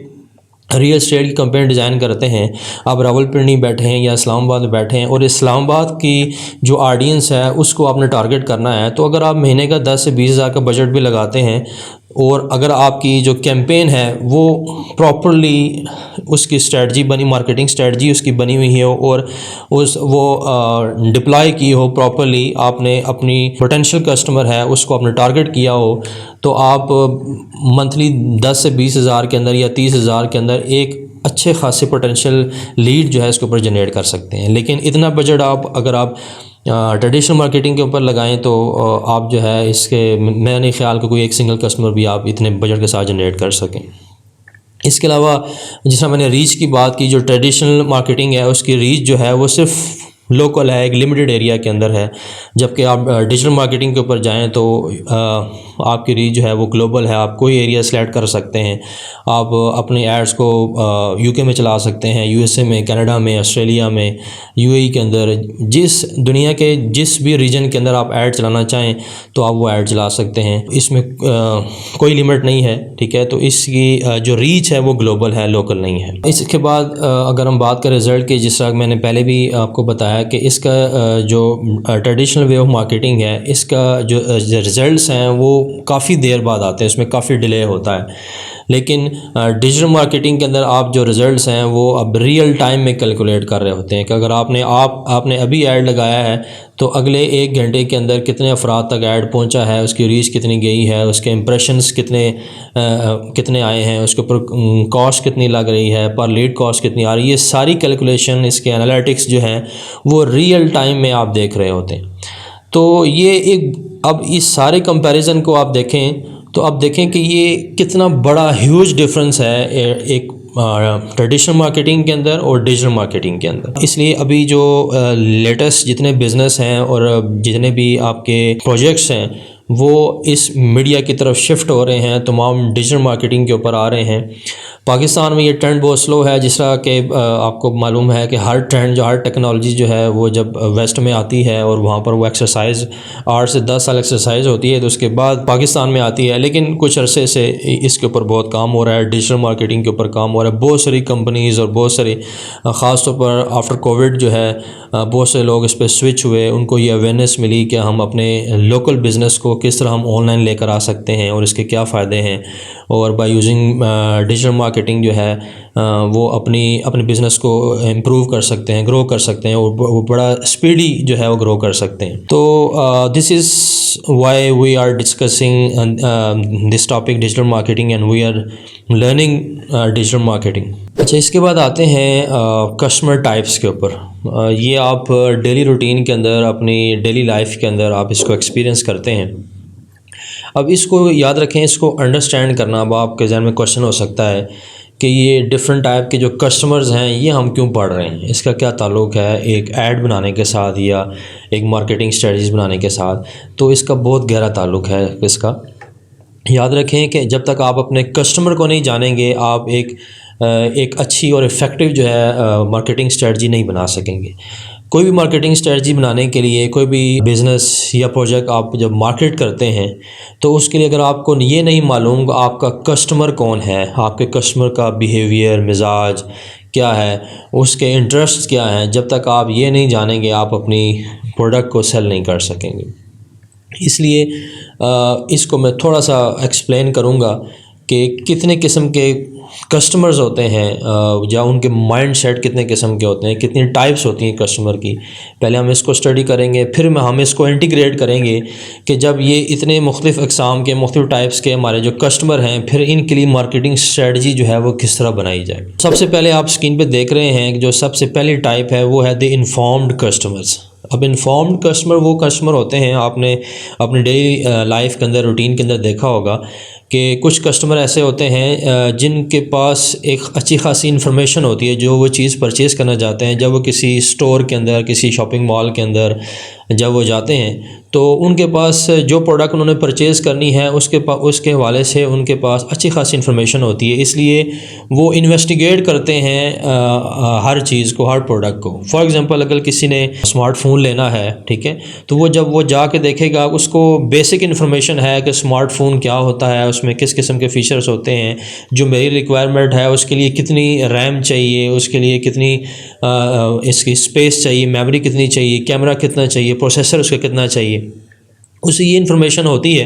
रियल एस्टेट की कंपेनी डिज़ाइन करते हैं, आप रावलपिंडी बैठे हैं या इस्लामाबाद में बैठे हैं और इस्लामाबाद की जो ऑडियंस है उसको आपने टारगेट करना है, तो अगर आप महीने का 10 से 20 हज़ार का बजट भी लगाते हैं और अगर आपकी जो कैंपेन है वो प्रॉपरली उसकी स्ट्रेटजी बनी, मार्केटिंग स्ट्रेटजी उसकी बनी हुई है और वो डिप्लॉय की हो प्रॉपरली, आपने अपनी पोटेंशियल कस्टमर है उसको आपने टारगेट किया हो, तो आप मंथली 10 से 20 हज़ार के अंदर या 30 हज़ार के अंदर एक अच्छे खासे पोटेंशियल लीड जो है इसके ऊपर जनरेट कर सकते हैं। लेकिन इतना बजट अगर आप ट्रेडिशनल मार्केटिंग के ऊपर लगाएं तो आप जो है इसके, मैं नहीं ख्याल कि कोई एक सिंगल कस्टमर भी आप इतने बजट के साथ जनरेट कर सकें। इसके अलावा जिस तरह मैंने रीच की बात की, जो ट्रेडिशनल मार्केटिंग है उसकी रीच जो है वो सिर्फ लोकल है, एक लिमिटेड एरिया के अंदर है, जबकि आप डिजिटल मार्केटिंग के ऊपर जाएं तो आपकी रीच जो है वो ग्लोबल है। आप कोई एरिया सेलेक्ट कर सकते हैं, आप अपने एड्स को यूके में चला सकते हैं, यूएसए में, कनाडा में, ऑस्ट्रेलिया में, यूएई के अंदर, जिस दुनिया के जिस भी रीजन के अंदर आप ऐड चलाना चाहें तो आप वो ऐड चला सकते हैं। इसमें कोई लिमिट नहीं है, ठीक है। तो इसकी जो रीच है वो ग्लोबल है, लोकल नहीं है। इसके बाद अगर हम बात करें रिज़ल्ट की, जिस तरह मैंने पहले भी आपको बताया कि इसका जो ट्रेडिशनल वे ऑफ मार्केटिंग है, इसका जो रिज़ल्ट्स हैं वो काफ़ी देर बाद आते हैं, इसमें काफ़ी डिले होता है। लेकिन डिजिटल मार्केटिंग के अंदर आप जो रिज़ल्ट्स हैं वो अब रियल टाइम में कैलकुलेट कर रहे होते हैं कि अगर आपने अभी ऐड लगाया है तो अगले 1 घंटे के अंदर कितने अफराद तक ऐड पहुंचा है, उसकी रीच कितनी गई है, उसके इम्प्रेशंस कितने आए हैं, उसके ऊपर कॉस्ट कितनी लग रही है, पर लीड कॉस्ट कितनी आ रही है, ये सारी कैलकुलेशन, इसके एनालिटिक्स जो हैं वो रियल टाइम में आप देख रहे होते हैं। तो ये अब इस सारे कंपैरिजन को आप देखें तो आप देखें कि ये कितना बड़ा ह्यूज डिफरेंस है एक ट्रेडिशनल मार्केटिंग के अंदर और डिजिटल मार्केटिंग के अंदर। इसलिए अभी जो लेटेस्ट जितने बिज़नेस हैं और जितने भी आपके प्रोजेक्ट्स हैं वो इस मीडिया की तरफ शिफ्ट हो रहे हैं, तमाम डिजिटल मार्केटिंग के ऊपर आ रहे हैं। पाकिस्तान में ये ट्रेंड बहुत स्लो है, जिस तरह के आपको मालूम है कि हर टेक्नोलॉजी जो है वो जब वेस्ट में आती है और वहाँ पर वो एक्सरसाइज 8 से 10 साल एक्सरसाइज होती है तो उसके बाद पाकिस्तान में आती है। लेकिन कुछ अरसे से इसके ऊपर बहुत काम हो रहा है, डिजिटल मार्केटिंग के ऊपर काम हो रहा है। बहुत सारी कंपनीज़ और बहुत सारी ख़ास तौर पर आफ्टर कोविड जो है बहुत से लोग इस पर स्विच हुए, उनको ये अवेयरनेस मिली कि हम अपने लोकल बिज़नेस को किस तरह हम ऑनलाइन लेकर आ सकते हैं और इसके क्या फ़ायदे हैं, और बाय यूजिंग डिजिटल मार्केटिंग जो है वो अपने बिज़नेस को इम्प्रूव कर सकते हैं, ग्रो कर सकते हैं और वो बड़ा स्पीडी जो है वो ग्रो कर सकते हैं। तो this is why we are discussing this topic digital marketing and we are learning digital marketing. अच्छा, इसके बाद आते हैं कस्टमर टाइप्स के ऊपर। ये आप डेली रूटीन के अंदर, अपनी डेली लाइफ के अंदर आप इसको एक्सपीरियंस करते हैं। अब इसको याद रखें, इसको अंडरस्टैंड करना, अब आपके जहन में क्वेश्चन हो सकता है कि ये डिफरेंट टाइप के जो कस्टमर्स हैं ये हम क्यों पढ़ रहे हैं, इसका क्या ताल्लुक़ है एक ऐड बनाने के साथ या एक मार्केटिंग स्ट्रेटजीज बनाने के साथ। तो इसका बहुत गहरा ताल्लुक़ है इसका। याद रखें कि जब तक आप अपने कस्टमर को नहीं जानेंगे आप एक अच्छी और इफ़ेक्टिव जो है मार्केटिंग स्ट्रेटजी नहीं बना सकेंगे। कोई भी मार्केटिंग स्ट्रेटजी बनाने के लिए, कोई भी बिज़नेस या प्रोजेक्ट आप जब मार्केट करते हैं तो उसके लिए अगर आपको ये नहीं मालूम कि आपका कस्टमर कौन है, आपके कस्टमर का बिहेवियर, मिजाज क्या है, उसके इंटरेस्ट क्या हैं, जब तक आप ये नहीं जानेंगे आप अपनी प्रोडक्ट को सेल नहीं कर सकेंगे। इसलिए इसको मैं थोड़ा सा एक्सप्लेन करूँगा कि कितने किस्म के कस्टमर्स होते हैं या उनके माइंड सेट कितने किस्म के होते हैं, कितनी टाइप्स होती हैं कस्टमर की। पहले हम इसको स्टडी करेंगे, फिर हम इसको इंटीग्रेट करेंगे कि जब ये इतने मुख्तलिफ़ अक़साम के, मुख्तलिफ़ टाइप्स के हमारे जो कस्टमर हैं, फिर इनके लिए मार्केटिंग स्ट्रेटजी जो है वो किस तरह बनाई जाए। सबसे पहले आप स्क्रीन पर देख रहे हैं कि जो सबसे पहली टाइप है वो है द इन्फॉर्म्ड कस्टमर्स। अब इन्फॉर्म्ड कस्टमर वो कस्टमर होते हैं, आपने अपनी डेली लाइफ के अंदर, रूटीन के अंदर देखा होगा कि कुछ कस्टमर ऐसे होते हैं जिनके पास एक अच्छी खासी इन्फॉर्मेशन होती है जो वो चीज़ परचेज़ करना चाहते हैं। जब वो किसी स्टोर के अंदर, किसी शॉपिंग मॉल के अंदर जब वो जाते हैं तो उनके पास जो प्रोडक्ट उन्होंने परचेज़ करनी है उसके हवाले से उनके पास अच्छी खासी इन्फॉर्मेशन होती है, इसलिए वो इन्वेस्टिगेट करते हैं हर चीज़ को, हर प्रोडक्ट को। फॉर एग्ज़ाम्पल अगर किसी ने स्मार्टफोन लेना है, ठीक है, तो वो जब वो जाके देखेगा उसको बेसिक इन्फॉर्मेशन है कि स्मार्टफोन क्या होता है, उसमें किस किस्म के फ़ीचर्स होते हैं, जो मेरी रिक्वायरमेंट है उसके लिए कितनी रैम चाहिए, उसके लिए कितनी इसकी स्पेस चाहिए, मेमोरी कितनी चाहिए, कैमरा कितना चाहिए, प्रोसेसर उसका कितना चाहिए, उसे ये इन्फॉर्मेशन होती है।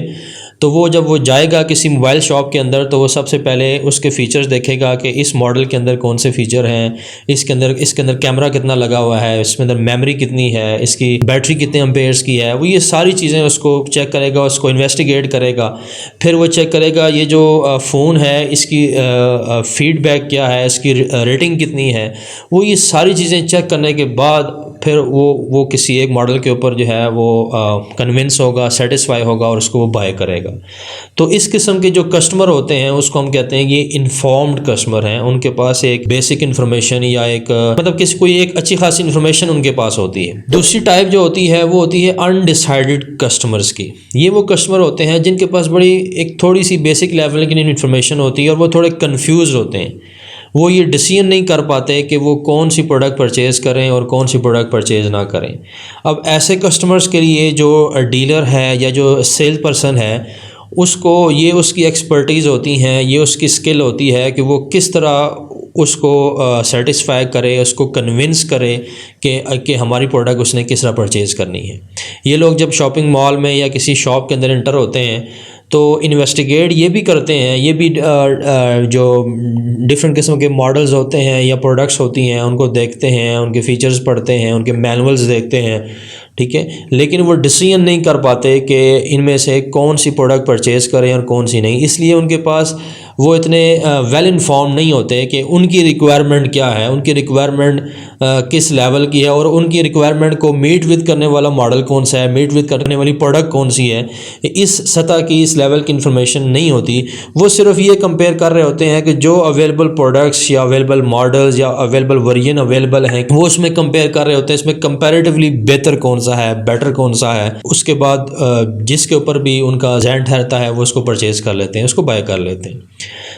तो वो जब वो जाएगा किसी मोबाइल शॉप के अंदर तो वो सबसे पहले उसके फ़ीचर्स देखेगा कि इस मॉडल के अंदर कौन से फ़ीचर हैं, इसके अंदर कैमरा कितना लगा हुआ है, इसमें अंदर मेमोरी कितनी है, इसकी बैटरी कितने एम्पेयर्स की है। वो ये सारी चीज़ें उसको चेक करेगा, उसको इन्वेस्टिगेट करेगा। फिर वो चेक करेगा ये जो फ़ोन है इसकी फ़ीडबैक क्या है, इसकी रेटिंग कितनी है। वो ये सारी चीज़ें चेक करने के बाद फिर वो किसी एक मॉडल के ऊपर जो है वो कन्विंस होगा, सेटिस्फाई होगा और उसको वो बाय करेगा। तो इस किस्म के जो कस्टमर होते हैं उसको हम कहते हैं ये इन्फॉर्म्ड कस्टमर हैं। उनके पास एक बेसिक इन्फॉर्मेशन या एक मतलब किसी कोई एक अच्छी खासी इन्फॉर्मेशन उनके पास होती है। दूसरी टाइप जो होती है वो होती है अनडिसाइडेड कस्टमर्स की। ये वो कस्टमर होते हैं जिनके पास बड़ी एक थोड़ी सी बेसिक लेवल की इन्फॉर्मेशन होती है और वो थोड़े कन्फ्यूज़ होते हैं। वो ये डिसीजन नहीं कर पाते कि वो कौन सी प्रोडक्ट परचेज़ करें और कौन सी प्रोडक्ट परचेज़ ना करें। अब ऐसे कस्टमर्स के लिए जो डीलर है या जो सेल्स पर्सन है उसको ये उसकी एक्सपर्टीज़ होती हैं, ये उसकी स्किल होती है कि वो किस तरह उसको सेटिस्फाई करे, उसको कन्विंस करे कि हमारी प्रोडक्ट उसने किस तरह परचेज़ करनी है। ये लोग जब शॉपिंग मॉल में या किसी शॉप के अंदर इंटर होते हैं तो इन्वेस्टिगेट ये भी करते हैं, ये भी जो डिफरेंट किस्म के मॉडल्स होते हैं या प्रोडक्ट्स होती हैं उनको देखते हैं, उनके फीचर्स पढ़ते हैं, उनके मैनुअल्स देखते हैं, ठीक है। लेकिन वो डिसीजन नहीं कर पाते कि इनमें से कौन सी प्रोडक्ट परचेज़ करें और कौन सी नहीं। इसलिए उनके पास वो इतने वेल इन्फॉर्म नहीं होते कि उनकी रिक्वायरमेंट क्या है, उनकी रिक्वायरमेंट किस लेवल की है और उनकी रिक्वायरमेंट को मीट विद करने वाला मॉडल कौन सा है, मीट विद करने वाली प्रोडक्ट कौन सी है। इस सतह की, इस लेवल की इन्फॉर्मेशन नहीं होती। वो सिर्फ ये कंपेयर कर रहे होते हैं कि जो अवेलेबल प्रोडक्ट्स या अवेलेबल मॉडल्स या अवेलेबल वर्जन अवेलेबल हैं वो उसमें कंपेयर कर रहे होते हैं, इसमें कंपैरेटिवली बेहतर कौन सा है, बेटर कौन सा है। उसके बाद जिसके ऊपर भी उनका ज़हन ठहरता है वो उसको परचेज़ कर लेते हैं, उसको बाय कर लेते हैं।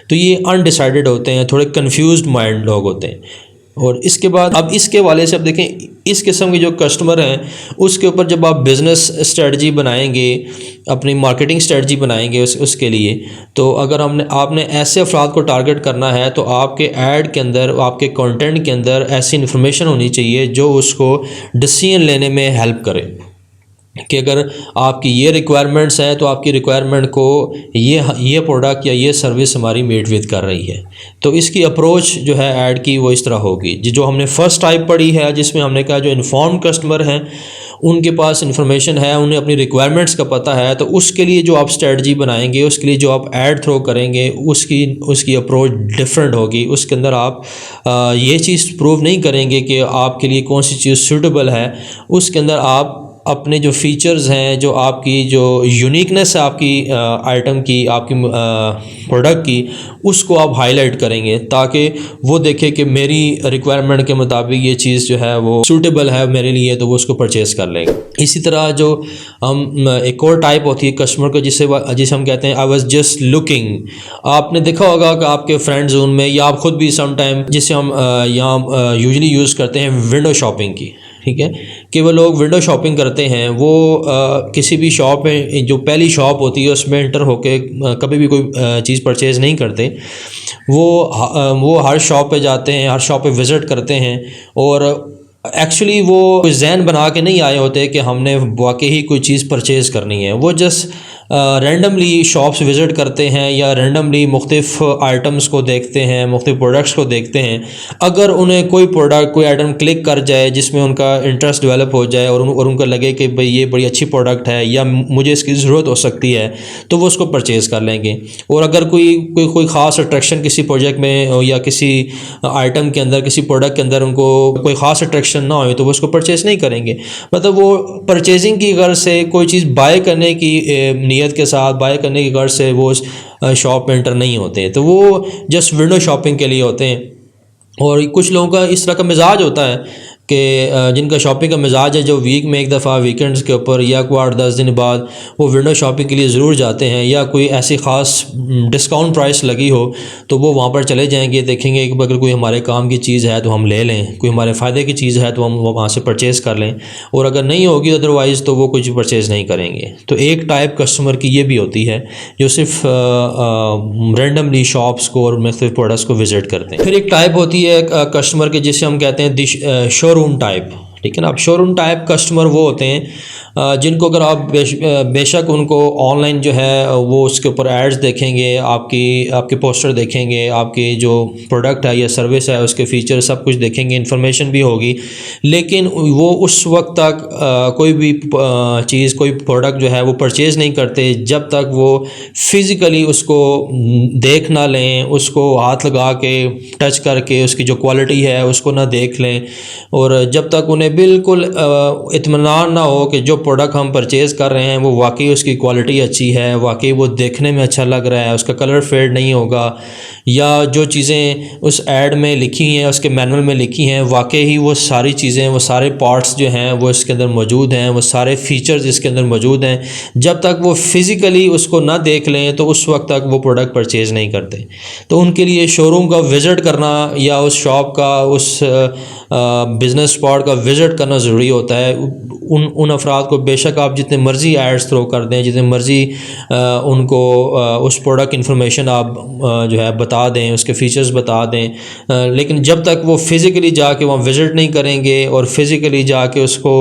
तो ये अनडिसाइडेड होते हैं, थोड़े कंफ्यूज्ड माइंड लोग होते हैं। और इसके बाद अब इसके वाले से अब देखें इस किस्म के जो कस्टमर हैं उसके ऊपर जब आप बिज़नेस स्ट्रेटजी बनाएंगे, अपनी मार्केटिंग स्ट्रेटजी बनाएंगे उसके लिए, तो अगर आपने ऐसे अफराद को टारगेट करना है तो आपके ऐड के अंदर, आपके कंटेंट के अंदर ऐसी इन्फॉर्मेशन होनी चाहिए जो उसको डिसीजन लेने में हेल्प करे कि अगर आपकी ये रिक्वायरमेंट्स हैं तो आपकी रिक्वायरमेंट को ये प्रोडक्ट या ये सर्विस हमारी मीट विद कर रही है। तो इसकी अप्रोच जो है ऐड की वो इस तरह होगी। जो हमने फ़र्स्ट टाइप पढ़ी है जिसमें हमने कहा जो इन्फॉर्म्ड कस्टमर हैं उनके पास इन्फॉर्मेशन है, उन्हें अपनी रिक्वायरमेंट्स का पता है, तो उसके लिए जो आप स्ट्रेटजी बनाएंगे, उसके लिए जो आप ऐड थ्रो करेंगे उसकी अप्रोच डिफरेंट होगी। उसके अंदर आप ये चीज़ प्रूव नहीं करेंगे कि आपके लिए कौन सी चीज़ सूटेबल है। उसके अंदर आप अपने जो फीचर्स हैं, जो आपकी जो यूनिकनेस है आपकी आइटम की, आपकी प्रोडक्ट की, उसको आप हाईलाइट करेंगे ताकि वो देखे कि मेरी रिक्वायरमेंट के मुताबिक ये चीज़ जो है वो सूटेबल है मेरे लिए, तो वो उसको परचेज़ कर लेंगे। इसी तरह जो हम एक और टाइप होती है कस्टमर को जिसे हम कहते हैं आई वाज जस्ट लुकिंग। आपने देखा होगा कि आपके फ्रेंड जोन में या आप ख़ुद भी सम टाइम जिसे हम यहाँ यूजली यूज़ करते हैं विंडो शॉपिंग की, ठीक है, कि वो लोग विंडो शॉपिंग करते हैं। वो किसी भी शॉप में जो पहली शॉप होती है उसमें इंटर होके कभी भी कोई चीज़ परचेज़ नहीं करते। वो हर शॉप पे जाते हैं, हर शॉप पे विज़िट करते हैं और एक्चुअली वो कोई ज़हन बना के नहीं आए होते कि हमने वाकई ही कोई चीज़ परचेज़ करनी है। वो जस्ट रैंडमली शॉप्स विज़िट करते हैं या रैंडमली मुख्तलिफ़ आइटम्स को देखते हैं, मुख्तलिफ़ प्रोडक्ट्स को देखते हैं। अगर उन्हें कोई प्रोडक्ट, कोई आइटम क्लिक कर जाए जिसमें उनका इंटरेस्ट डेवलप हो जाए और उनको लगे कि भाई ये बड़ी अच्छी प्रोडक्ट है या मुझे इसकी ज़रूरत हो सकती है, तो वो उसको परचेज़ कर लेंगे। और अगर कोई ख़ास अट्रैक्शन किसी प्रोजेक्ट में या किसी आइटम के अंदर, किसी प्रोडक्ट के अंदर उनको कोई ख़ास अट्रैक्शन ना हो तो वो उसको परचेज़ नहीं करेंगे। मतलब वो परचेजिंग की गर्ज से, कोई चीज़ बाय करने की नीयत के साथ, बाय करने की गर्ज से वो शॉप में एंटर नहीं होते। तो वो जस्ट विंडो शॉपिंग के लिए होते हैं। और कुछ लोगों का इस तरह का मिजाज होता है कि जिनका शॉपिंग का मिजाज है, जो वीक में एक दफ़ा वीकेंड्स के ऊपर या कोई 8-10 दिन बाद वो विंडो शॉपिंग के लिए ज़रूर जाते हैं, या कोई ऐसी ख़ास डिस्काउंट प्राइस लगी हो तो वो वहाँ पर चले जाएंगे, देखेंगे कि अगर कोई हमारे काम की चीज़ है तो हम ले लें, कोई हमारे फ़ायदे की चीज़ है तो हम वहाँ से परचेज़ कर लें, और अगर नहीं होगी अदरवाइज़ तो वो कुछ परचेज़ नहीं करेंगे। तो एक टाइप कस्टमर की ये भी होती है जो सिर्फ रैंडमली शॉप्स को और मुख्तलिफ प्रोडक्ट्स को विज़िट करते हैं। फिर एक टाइप होती है कस्टमर के जिसे हम कहते हैं शोरूम टाइप, ठीक है ना। अब शोरूम टाइप कस्टमर वो होते हैं जिनको अगर आप बेशक उनको ऑनलाइन जो है वो उसके ऊपर एड्स देखेंगे, आपके पोस्टर देखेंगे, आपकी जो प्रोडक्ट है या सर्विस है उसके फीचर सब कुछ देखेंगे, इन्फॉर्मेशन भी होगी, लेकिन वो उस वक्त तक कोई भी चीज़, कोई प्रोडक्ट जो है वो परचेज़ नहीं करते जब तक वो फिज़िकली उसको देख ना लें, उसको हाथ लगा के टच करके उसकी जो क्वालिटी है उसको ना देख लें, और जब तक उन्हें बिल्कुल इत्मीनान ना हो कि जो प्रोडक्ट हम परचेज़ कर रहे हैं वो वाकई उसकी क्वालिटी अच्छी है, वाकई वो देखने में अच्छा लग रहा है, उसका कलर फेड नहीं होगा, या जो चीज़ें उस ऐड में लिखी हैं, उसके मैनुअल में लिखी हैं, वाकई ही वो सारी चीज़ें, वो सारे पार्ट्स जो हैं वो इसके अंदर मौजूद हैं, वो सारे फीचर्स इसके अंदर मौजूद हैं, जब तक वो फ़िज़िकली उसको ना देख लें तो उस वक्त तक वो प्रोडक्ट परचेज़ नहीं करते। तो उनके लिए शोरूम का विज़िट करना या उस शॉप का, उस बिज़नेस स्पॉट का विज़िट करना ज़रूरी होता है। उन अफराद को बेशक आप जितने मर्ज़ी एड्स थ्रो कर दें, जितने मर्ज़ी उनको उस प्रोडक्ट इन्फॉर्मेशन आप जो है बता दें, उसके फ़ीचर्स बता दें, लेकिन जब तक वो फ़िज़िकली जाके वहाँ विज़िट नहीं करेंगे और फ़िज़िकली जाके उसको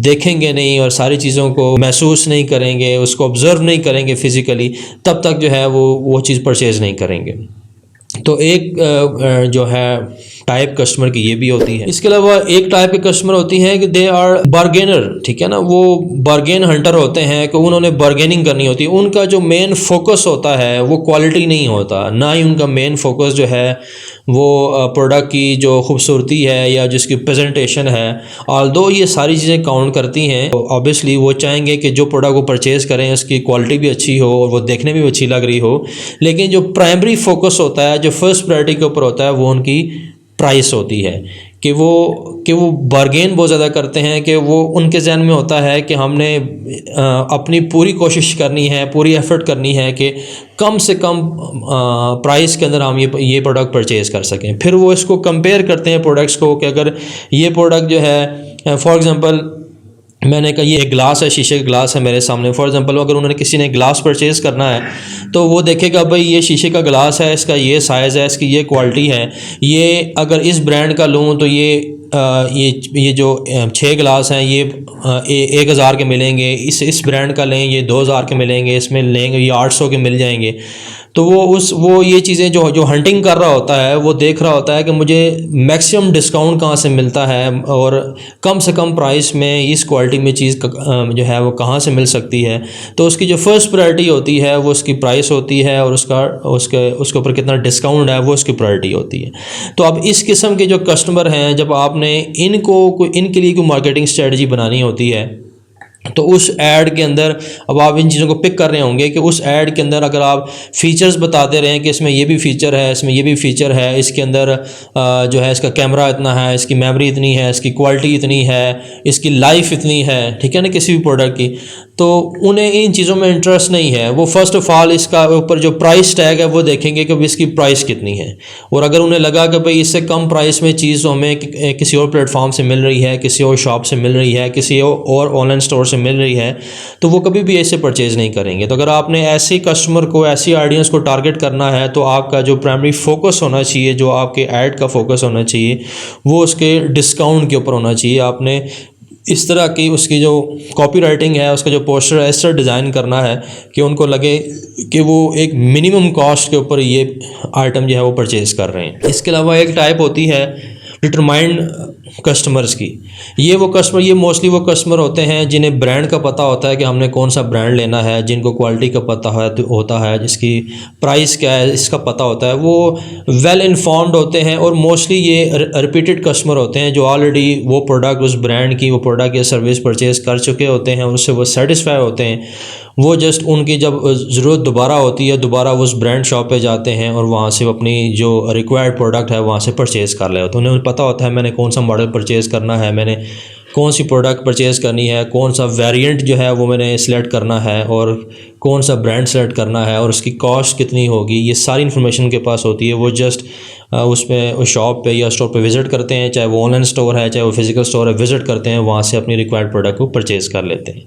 देखेंगे नहीं और सारी चीज़ों को महसूस नहीं करेंगे, उसको ऑब्ज़र्व नहीं करेंगे फ़िज़िकली, तब तक जो है वो चीज़ परचेज़ नहीं करेंगे। तो एक जो है टाइप कस्टमर की ये भी होती है। इसके अलावा एक टाइप के कस्टमर होती है कि दे आर बार्गेनर, ठीक है ना, वो बार्गेन हंटर होते हैं कि उन्होंने बार्गेनिंग करनी होती है। उनका जो मेन फोकस होता है वो क्वालिटी नहीं होता, ना ही उनका मेन फोकस जो है वो प्रोडक्ट की जो खूबसूरती है या जिसकी प्रेजेंटेशन है। ऑल्दो ये सारी चीज़ें काउंट करती हैं, तो ऑब्वियसली वो चाहेंगे कि जो प्रोडक्ट वो परचेज़ करें उसकी क्वालिटी भी अच्छी हो और वो देखने में भी अच्छी लग रही हो, लेकिन जो प्राइमरी फोकस होता है, जो फर्स्ट प्रायोरिटी के ऊपर होता है, वो उनकी प्राइस होती है कि वो बार्गेन बहुत ज़्यादा करते हैं, कि वो उनके जहन में होता है कि हमने अपनी पूरी कोशिश करनी है, पूरी एफर्ट करनी है कि कम से कम प्राइस के अंदर हम ये प्रोडक्ट परचेज़ कर सकें। फिर वो इसको कंपेयर करते हैं प्रोडक्ट्स को कि अगर ये प्रोडक्ट जो है, फॉर एग्ज़ाम्पल मैंने कहा ये एक ग्लास है, शीशे का ग्लास है मेरे सामने, फॉर एग्जांपल अगर उन्होंने किसी ने ग्लास परचेज़ करना है तो वो देखेगा भाई ये शीशे का ग्लास है, इसका ये साइज़ है, इसकी ये क्वालिटी है, ये अगर इस ब्रांड का लूँ तो ये जो 6 गिलास हैं ये 1000 के मिलेंगे, इस ब्रांड का लें ये 2000 के मिलेंगे, इसमें लेंगे ये 800 के मिल जाएंगे। तो वो ये चीज़ें जो हंटिंग कर रहा होता है वो देख रहा होता है कि मुझे मैक्सिमम डिस्काउंट कहाँ से मिलता है और कम से कम प्राइस में इस क्वालिटी में चीज़ जो है वो कहाँ से मिल सकती है। तो उसकी जो फर्स्ट प्रायोरिटी होती है वो उसकी प्राइस होती है और उसके ऊपर कितना डिस्काउंट है वो उसकी प्रायोरिटी होती है। तो अब इस किस्म के जो कस्टमर हैं, जब आपने इनके लिए कोई मार्केटिंग स्ट्रेटजी बनानी होती है तो उस ऐड के अंदर अब आप इन चीज़ों को पिक कर रहे होंगे कि उस ऐड के अंदर अगर आप फीचर्स बताते रहें कि इसमें ये भी फ़ीचर है, इसमें ये भी फ़ीचर है, इसके अंदर जो है इसका कैमरा इतना है, इसकी मेमोरी इतनी है, इसकी क्वालिटी इतनी है, इसकी लाइफ इतनी है, ठीक है ना, किसी भी प्रोडक्ट की, तो उन्हें इन चीज़ों में इंटरेस्ट नहीं है। वो फ़र्स्ट ऑफ़ ऑल इसका ऊपर जो प्राइस टैग है वो देखेंगे कि इसकी प्राइस कितनी है, और अगर उन्हें लगा कि भाई इससे कम प्राइस में चीज़ हमें किसी और प्लेटफॉर्म से मिल रही है, किसी और शॉप से मिल रही है, किसी और ऑनलाइन स्टोर से मिल रही है, तो वो कभी भी ऐसे परचेज़ नहीं करेंगे। तो अगर आपने ऐसे कस्टमर को, ऐसी ऑडियंस को टारगेट करना है तो आपका जो प्राइमरी फोकस होना चाहिए, जो आपके ऐड का फोकस होना चाहिए, वो उसके डिस्काउंट के ऊपर होना चाहिए। आपने इस तरह की उसकी जो कॉपी राइटिंग है, उसका जो पोस्टर है, इस तरह डिज़ाइन करना है कि उनको लगे कि वो एक मिनिमम कॉस्ट के ऊपर ये आइटम जो है वो परचेज़ कर रहे हैं। इसके अलावा एक टाइप होती है डिटरमाइंड कस्टमर्स की। ये मोस्टली वो कस्टमर होते हैं जिन्हें ब्रांड का पता होता है कि हमने कौन सा ब्रांड लेना है, जिनको क्वालिटी का पता होता है, जिसकी प्राइस क्या है इसका पता होता है, वो वेल इन्फॉर्म्ड होते हैं, और मोस्टली ये रिपीटेड कस्टमर होते हैं जो ऑलरेडी वो प्रोडक्ट, उस ब्रांड की वो प्रोडक्ट या सर्विस परचेज़ कर चुके होते हैं, उससे वो सेटिस्फाई होते हैं। वो जस्ट उनकी जब ज़रूरत दोबारा होती है, दोबारा वो उस ब्रांड शॉप पे जाते हैं और वहाँ से अपनी जो रिक्वायर्ड प्रोडक्ट है वहाँ से परचेज़ कर ले होते हैं। उन्हें पता होता है मैंने कौन सा मॉडल परचेज़ करना है, मैंने कौन सी प्रोडक्ट परचेज़ करनी है, कौन सा वेरिएंट जो है वो मैंने सेलेक्ट करना है, और कौन सा ब्रांड सेलेक्ट करना है, और उसकी कॉस्ट कितनी होगी, ये सारी इन्फॉर्मेशन के पास होती है। वो जस्ट उसमें उस शॉप पे या स्टोर पे विज़िट करते हैं, चाहे वो ऑनलाइन स्टोर है चाहे वो फिज़िकल स्टोर है, विज़िट करते हैं, वहाँ से अपनी रिक्वायर्ड प्रोडक्ट को परचेज़ कर लेते हैं।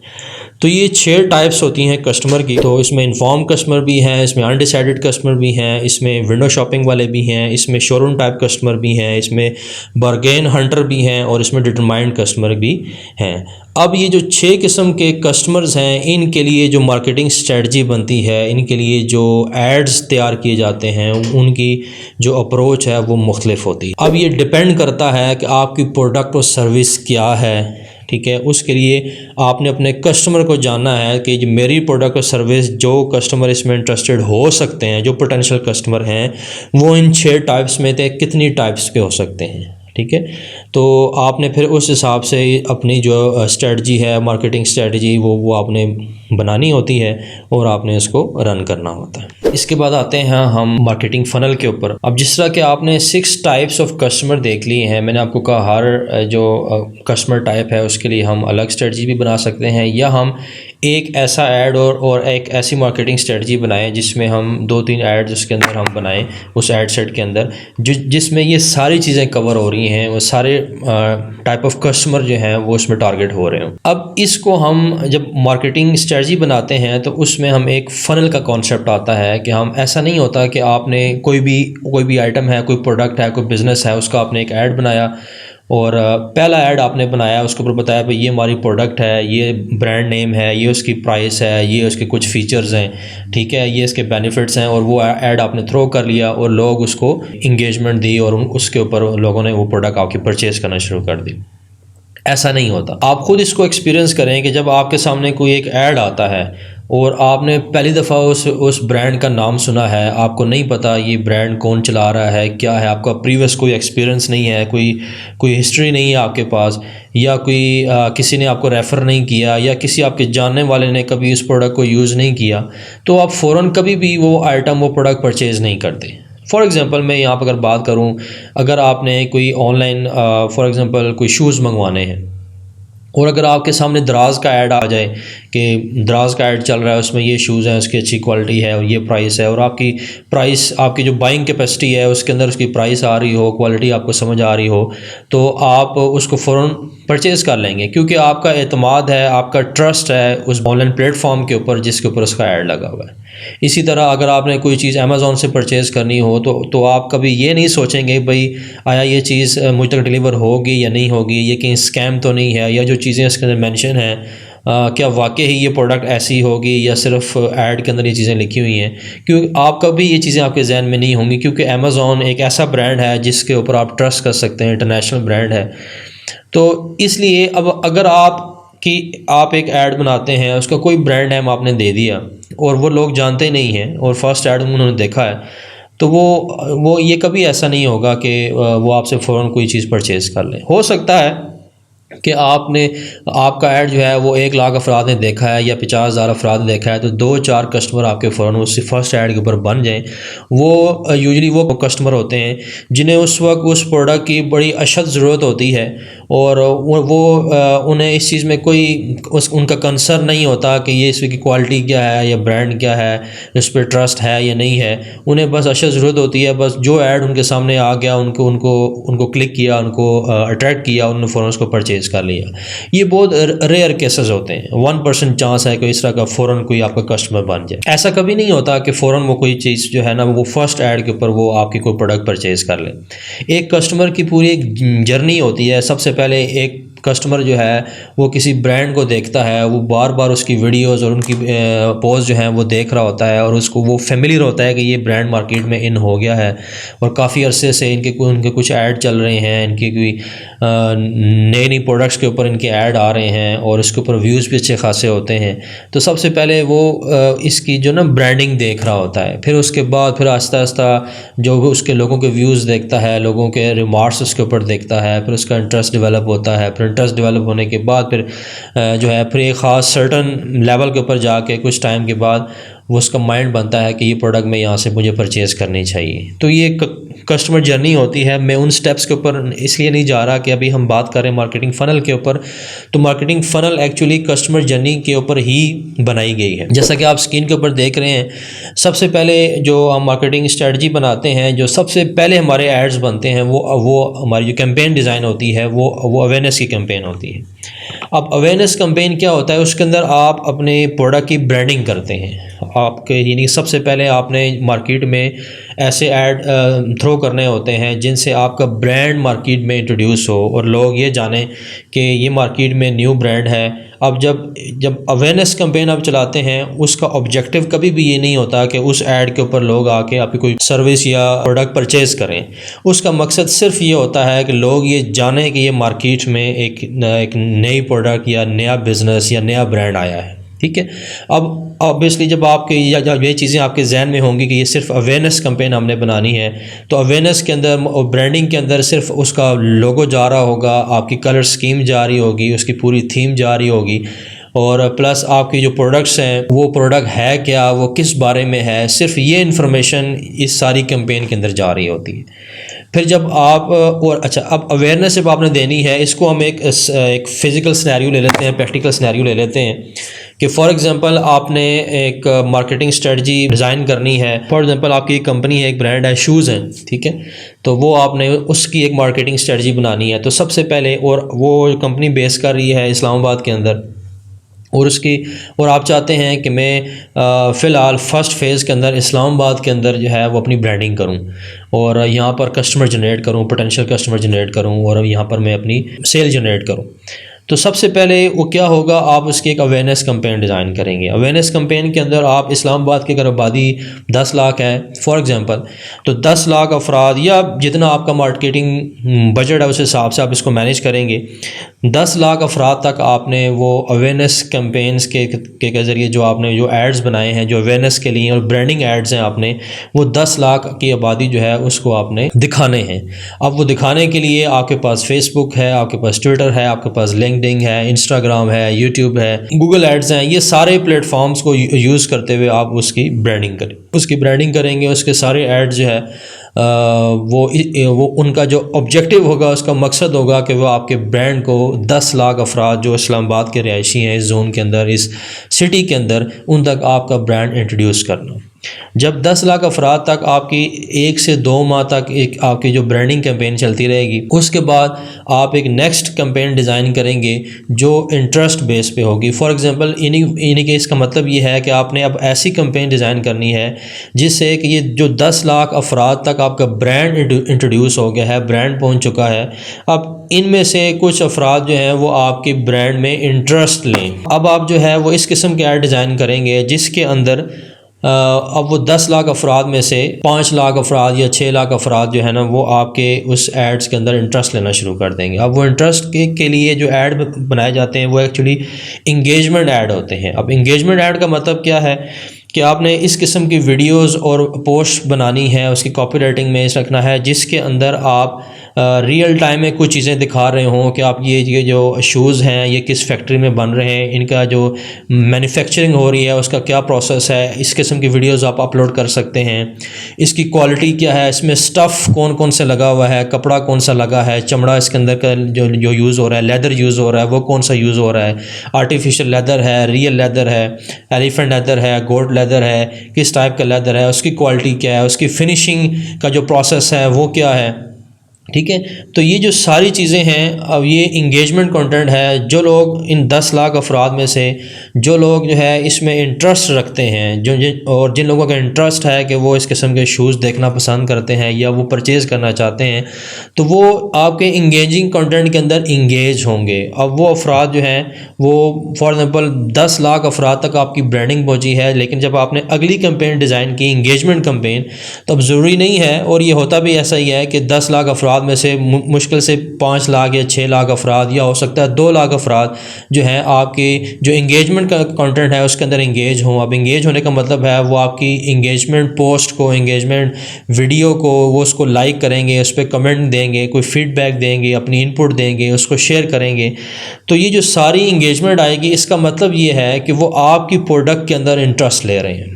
तो ये 6 टाइप्स होती हैं कस्टमर की। तो इसमें इन्फॉर्म कस्टमर भी हैं, इसमें अनडिसाइडेड कस्टमर भी हैं, इसमें विंडो शॉपिंग वाले भी हैं, इसमें शोरूम टाइप कस्टमर भी हैं, इसमें बार्गेन हंटर भी हैं और इसमें डिटरमाइंड कस्टमर भी हैं। अब ये जो 6 किस्म के कस्टमर्स हैं, इनके लिए जो मार्केटिंग स्ट्रेटजी बनती है, इनके लिए जो एड्स तैयार किए जाते हैं, उनकी जो अप्रोच है वो मुख्तलिफ होती है। अब ये डिपेंड करता है कि आपकी प्रोडक्ट और सर्विस क्या है, ठीक है। उसके लिए आपने अपने कस्टमर को जानना है कि जो मेरी प्रोडक्ट और सर्विस, जो कस्टमर इसमें इंटरेस्टेड हो सकते हैं, जो पोटेंशियल कस्टमर हैं, वो इन 6 टाइप्स में से कितनी टाइप्स के हो सकते हैं, ठीक है। तो आपने फिर उस हिसाब से अपनी जो स्ट्रेटजी है, मार्केटिंग स्ट्रेटजी, वो आपने बनानी होती है और आपने इसको रन करना होता है। इसके बाद आते हैं हम मार्केटिंग फ़नल के ऊपर। अब जिस तरह के आपने 6 टाइप्स ऑफ कस्टमर देख लिए हैं, मैंने आपको कहा हर जो कस्टमर टाइप है उसके लिए हम अलग स्ट्रेटजी भी बना सकते हैं, या हम एक ऐसा ऐड और एक ऐसी मार्केटिंग स्ट्रेटजी बनाएं जिसमें हम 2-3 ऐड्स उसके अंदर हम बनाएं, उस ऐड सेट के अंदर जिसमें ये सारी चीज़ें कवर हो रही हैं, वो सारे टाइप ऑफ कस्टमर जो हैं वो उसमें टारगेट हो रहे हैं। अब इसको हम जब मार्केटिंग स्ट्रेटजी बनाते हैं तो उसमें हम एक फ़नल का कॉन्सेप्ट आता है कि हम, ऐसा नहीं होता कि आपने कोई भी आइटम है, कोई प्रोडक्ट है, कोई बिज़नेस है, उसका आपने एक ऐड बनाया और पहला ऐड आपने बनाया, उसके ऊपर बताया भाई ये हमारी प्रोडक्ट है, ये ब्रांड नेम है, ये उसकी प्राइस है, ये उसके कुछ फ़ीचर्स हैं, ठीक है, ये इसके बेनिफिट्स हैं, और वो ऐड आपने थ्रो कर लिया और लोग उसको इंगेजमेंट दी और उसके ऊपर लोगों ने वो प्रोडक्ट आपकी परचेज़ करना शुरू कर दी। ऐसा नहीं होता। आप खुद इसको एक्सपीरियंस करें कि जब आपके सामने कोई एक ऐड आता है और आपने पहली दफ़ा उस ब्रांड का नाम सुना है, आपको नहीं पता ये ब्रांड कौन चला रहा है, क्या है, आपका प्रीवियस कोई एक्सपीरियंस नहीं है, कोई हिस्ट्री नहीं है आपके पास, या किसी ने आपको रेफ़र नहीं किया, या किसी आपके जानने वाले ने कभी उस प्रोडक्ट को यूज़ नहीं किया, तो आप फ़ौरन कभी भी वो आइटम, वो प्रोडक्ट परचेज़ नहीं करते। फॉर एग्ज़ाम्पल मैं यहाँ पर अगर बात करूँ, अगर आपने कोई ऑनलाइन फॉर एग्ज़ाम्पल कोई शूज़ मंगवाने हैं और अगर आपके सामने दराज का ऐड आ जाए कि दराज का ऐड चल रहा है, उसमें ये शूज़ हैं, उसकी अच्छी क्वालिटी है और ये प्राइस है, और आपकी जो बाइंग कैपेसिटी है उसके अंदर उसकी प्राइस आ रही हो, क्वालिटी आपको समझ आ रही हो, तो आप उसको फ़ौरन परचेज़ कर लेंगे, क्योंकि आपका एतमाद है, आपका ट्रस्ट है उस ऑनलाइन प्लेटफॉर्म के ऊपर जिसके ऊपर उसका ऐड लगा हुआ है। इसी तरह अगर आपने कोई चीज़ अमेज़ॉन से परचेज़ करनी हो तो आप कभी ये नहीं सोचेंगे भाई आया ये चीज़ मुझ तक डिलीवर होगी या नहीं होगी, ये कहीं स्कैम तो नहीं है, या जो चीज़ें इसके अंदर मेंशन है क्या वाकई ही ये प्रोडक्ट ऐसी होगी या सिर्फ ऐड के अंदर ये चीज़ें लिखी हुई हैं। क्योंकि आप कभी ये चीज़ें आपके जहन में नहीं होंगी, क्योंकि अमेज़ॉन एक ऐसा ब्रांड है जिसके ऊपर आप ट्रस्ट कर सकते हैं, इंटरनेशनल ब्रांड है। तो इसलिए अब अगर आप एक ऐड बनाते हैं, उसका कोई ब्रांड नेम आपने दे दिया और वो लोग जानते नहीं हैं और फर्स्ट ऐड उन्होंने देखा है, तो वो ये कभी ऐसा नहीं होगा कि वो आपसे फ़ौरन कोई चीज़ परचेज़ कर लें। हो सकता है कि आपका ऐड जो है वो 1 लाख अफराद ने देखा है या 50,000 अफराद ने देखा है, तो 2-4 कस्टमर आपके फ़ौरन उस फर्स्ट ऐड के ऊपर बन जाएं। वो यूजुअली वो कस्टमर होते हैं जिन्हें उस वक्त उस प्रोडक्ट की बड़ी अशद ज़रूरत होती है और उन्हें इस चीज़ में उनका कंसर्न नहीं होता कि ये इसकी क्वालिटी क्या है या ब्रांड क्या है, इस पर ट्रस्ट है या नहीं है। उन्हें बस अशद ज़रूरत होती है, बस जो ऐड उनके सामने आ गया उनको क्लिक किया, उनको अट्रैक्ट किया, उन्होंने फ़ौरन उसको परचेज़ कर लिया। ये बहुत रेयर केसेस होते हैं, 1% चांस है कि इस तरह का फ़ौरन कोई आपका कस्टमर बन जाए। ऐसा कभी नहीं होता कि फ़ौरन वो कोई चीज़ जो है ना वो फर्स्ट ऐड के ऊपर वो आपकी कोई प्रोडक्ट परचेज़ कर ले। एक कस्टमर की पूरी एक जर्नी होती है। सबसे पहले एक कस्टमर जो है वो किसी ब्रांड को देखता है, वो बार बार उसकी वीडियोस और उनकी पोस्ट जो हैं वो देख रहा होता है और उसको वो फेमिलियर होता है कि ये ब्रांड मार्केट में इन हो गया है और काफ़ी अरसे से उनके कुछ ऐड चल रहे हैं, इनकी कोई नई प्रोडक्ट्स के ऊपर इनके ऐड आ रहे हैं और इसके ऊपर व्यूज़ भी अच्छे खासे होते हैं। तो सबसे पहले वो इसकी जो ना ब्रांडिंग देख रहा होता है, फिर उसके बाद फिर आहिस्ता आहिस्ता जो भी उसके लोगों के व्यूज़ देखता है, लोगों के रिमार्क्स उसके ऊपर देखता है, फिर उसका इंटरेस्ट डेवलप होता है। फिर इंटरेस्ट डेवलप होने के बाद फिर जो है फिर एक ख़ास सर्टन लेवल के ऊपर जाके कुछ टाइम के बाद वो उसका माइंड बनता है कि ये प्रोडक्ट मैं यहाँ से मुझे परचेज़ करनी चाहिए। तो ये कस्टमर जर्नी होती है। मैं उन स्टेप्स के ऊपर इसलिए नहीं जा रहा कि अभी हम बात करें मार्केटिंग फ़नल के ऊपर, तो marketing funnel actually customer journey के ऊपर ही बनाई गई है। जैसा कि आप स्क्रीन के ऊपर देख रहे हैं, सबसे पहले जो हम मार्केटिंग स्ट्रेटजी बनाते हैं, जो सबसे पहले हमारे एड्स बनते हैं, वो हमारी जो कैंपेन डिज़ाइन होती है वो अवेयरनेस की कैंपेन होती है। अब अवेयरनेस कैंपेन क्या होता है, उसके अंदर आप अपने प्रोडक्ट की ब्रांडिंग करते हैं। आपके यानी सबसे पहले आपने मार्केट में ऐसे ऐड थ्रो करने होते हैं जिनसे आपका ब्रांड मार्केट में इंट्रोड्यूस हो और लोग ये जानें कि ये मार्केट में न्यू ब्रांड है। अब जब अवेयरनेस कैंपेन आप चलाते हैं, उसका ऑब्जेक्टिव कभी भी ये नहीं होता कि उस ऐड के ऊपर लोग आके आपकी कोई सर्विस या प्रोडक्ट परचेज़ करें। उसका मकसद सिर्फ ये होता है कि लोग ये जानें कि ये मार्केट में एक नई प्रोडक्ट या नया बिज़नेस या नया ब्रांड आया है। ठीक है। अब ऑब्वियसली जब आपके ये चीज़ें आपके जहन में होंगी कि ये सिर्फ अवेयरनेस कैंपेन हमने बनानी है, तो अवेयरनेस के अंदर और ब्रांडिंग के अंदर सिर्फ उसका लोगो जा रहा होगा, आपकी कलर स्कीम जा रही होगी, उसकी पूरी थीम जा रही होगी, और प्लस आपकी जो प्रोडक्ट्स हैं वो प्रोडक्ट है क्या, वो किस बारे में है, सिर्फ ये इन्फॉर्मेशन इस सारी कैंपेन के अंदर जा रही होती है। फिर जब आप और अच्छा, अब अवेयरनेस जब आपने देनी है, इसको हम एक फ़िज़िकल सिनेरियो ले लेते हैं, प्रैक्टिकल सिनेरियो ले लेते हैं कि फॉर एग्ज़ाम्पल आपने एक मार्केटिंग स्ट्रेटजी डिज़ाइन करनी है। फॉर एग्ज़ाम्पल आपकी एक कंपनी है, एक ब्रांड है, शूज़ हैं, ठीक है। तो वो आपने उसकी एक मार्केटिंग स्ट्रेटजी बनानी है। तो सबसे पहले, और वो कंपनी बेस कर रही है इस्लामाबाद के अंदर, और आप चाहते हैं कि मैं फ़िलहाल फ़र्स्ट फ़ेज़ के अंदर इस्लामाबाद के अंदर जो है वो अपनी ब्रांडिंग करूं और यहाँ पर कस्टमर जनरेट करूं, पोटेंशियल कस्टमर जनरेट करूं, और यहाँ पर मैं अपनी सेल जनरेट करूं। तो सबसे पहले वो क्या होगा, आप उसकी एक अवेयरनेस कैंपेन डिज़ाइन करेंगे। अवेयरनेस कैंपेन के अंदर आप इस्लामाबाद की अगर आबादी 10 लाख है फॉर एग्ज़ाम्पल, तो 10 लाख अफराद या जितना आपका मार्केटिंग बजट है उस हिसाब से आप इसको मैनेज करेंगे। 10 लाख अफराद तक आपने वो अवेयरनेस कैंपेन्स के ज़रिए जो आपने जो एड्स बनाए हैं, जो अवेयरनेस के लिए और ब्रांडिंग एड्स हैं, आपने वो 10 लाख की आबादी जो है उसको आपने दिखाने हैं। अब वो दिखाने के लिए आपके पास फेसबुक है, आपके पास ट्विटर है, आपके पास लिंक्डइन है, इंस्टाग्राम है, यूट्यूब है, गूगल एड्स हैं। ये सारे प्लेटफॉर्म्स को यूज़ करते हुए आप उसकी ब्रांडिंग करेंगे। उसके सारे एड्स जो है वो उनका जो ऑब्जेक्टिव होगा, उसका मकसद होगा कि वो आपके ब्रांड को 10 लाख अफराद जो इस्लामाबाद के रहायशी हैं, इस जोन के अंदर, इस सिटी के अंदर, उन तक आपका ब्रांड इंट्रोड्यूस करना। जब 10 लाख अफराद तक आपकी 1 से 2 माह तक एक आपकी जो ब्रांडिंग कैंपेन चलती रहेगी, उसके बाद आप एक नेक्स्ट कैंपेन डिज़ाइन करेंगे जो इंटरेस्ट बेस पे होगी। फॉर एग्जांपल इन्हीं के इसका मतलब ये है कि आपने अब ऐसी कैंपेन डिज़ाइन करनी है जिससे कि ये जो 10 लाख अफराद तक आपका ब्रांड इंट्रोड्यूस हो गया है, ब्रांड पहुंच चुका है। अब इनमें से कुछ अफराद जो हैं वो आपके ब्रांड में इंटरेस्ट लें। अब आप जो है वो इस किस्म के ऐड डिज़ाइन करेंगे जिसके अंदर अब वो 10 लाख अफराद में से 5 लाख अफराद या 6 लाख अफराद जो है ना, वो आपके उस एड्स के अंदर इंटरेस्ट लेना शुरू कर देंगे। अब वो इंटरेस्ट के लिए जो ऐड बनाए जाते हैं वो एक्चुअली इंगेजमेंट ऐड होते हैं। अब इंगेजमेंट ऐड का मतलब क्या है कि आपने इस किस्म की वीडियोस और पोस्ट बनानी है, उसकी कॉपी राइटिंग में रखना है जिसके अंदर आप रियल टाइम में कुछ चीज़ें दिखा रहे हों कि आप ये जो शूज़ हैं ये किस फैक्ट्री में बन रहे हैं, इनका जो मैन्युफैक्चरिंग हो रही है उसका क्या प्रोसेस है। इस किस्म की वीडियोस आप अपलोड कर सकते हैं। इसकी क्वालिटी क्या है, इसमें स्टफ़ कौन कौन से लगा हुआ है, कपड़ा कौन सा लगा है, चमड़ा इसके अंदर का जो यूज़ हो रहा है, लेदर यूज़ हो रहा है वो कौन सा यूज़ हो रहा है, आर्टिफिशियल लेदर है, रियल लेदर है, एलिफेंट लेदर है, गोट लेदर है, किस टाइप का लेदर है, उसकी क्वालिटी क्या है, उसकी फिनिशिंग का जो प्रोसेस है वो क्या है। ठीक है। तो ये जो सारी चीज़ें हैं, अब ये इंगेजमेंट कंटेंट है। जो लोग इन 10 लाख अफराद में से जो लोग जो है इसमें इंटरेस्ट रखते हैं, और जिन लोगों का इंटरेस्ट है कि वो इस किस्म के शूज़ देखना पसंद करते हैं या वो परचेज़ करना चाहते हैं, तो वो आपके इंगेजिंग कंटेंट के अंदर इंगेज होंगे। अब वो अफराद जो हैं वो फॉर एग्ज़ाम्पल 10 लाख अफराद तक आपकी ब्रांडिंग पहुँची है, लेकिन जब आपने अगली कैंपेन डिज़ाइन की, इंगेजमेंट कैंपेन, तो अब ज़रूरी नहीं है, और ये होता भी ऐसा ही है कि 10 लाख अफराद में से मुश्किल से 5 लाख या 6 लाख अफराद या हो सकता है 2 लाख अफराद जो हैं आपकी जो इंगेजमेंट का कंटेंट है उसके अंदर इंगेज हों। अब इंगेज होने का मतलब है वो आपकी इंगेजमेंट पोस्ट को, इंगेजमेंट वीडियो को, वो उसको लाइक करेंगे, उस पर कमेंट देंगे, कोई फीडबैक देंगे, अपनी इनपुट देंगे, उसको शेयर करेंगे। तो ये जो सारी इंगेजमेंट आएगी, इसका मतलब ये है कि वो आपकी प्रोडक्ट के अंदर इंटरेस्ट ले रहे हैं।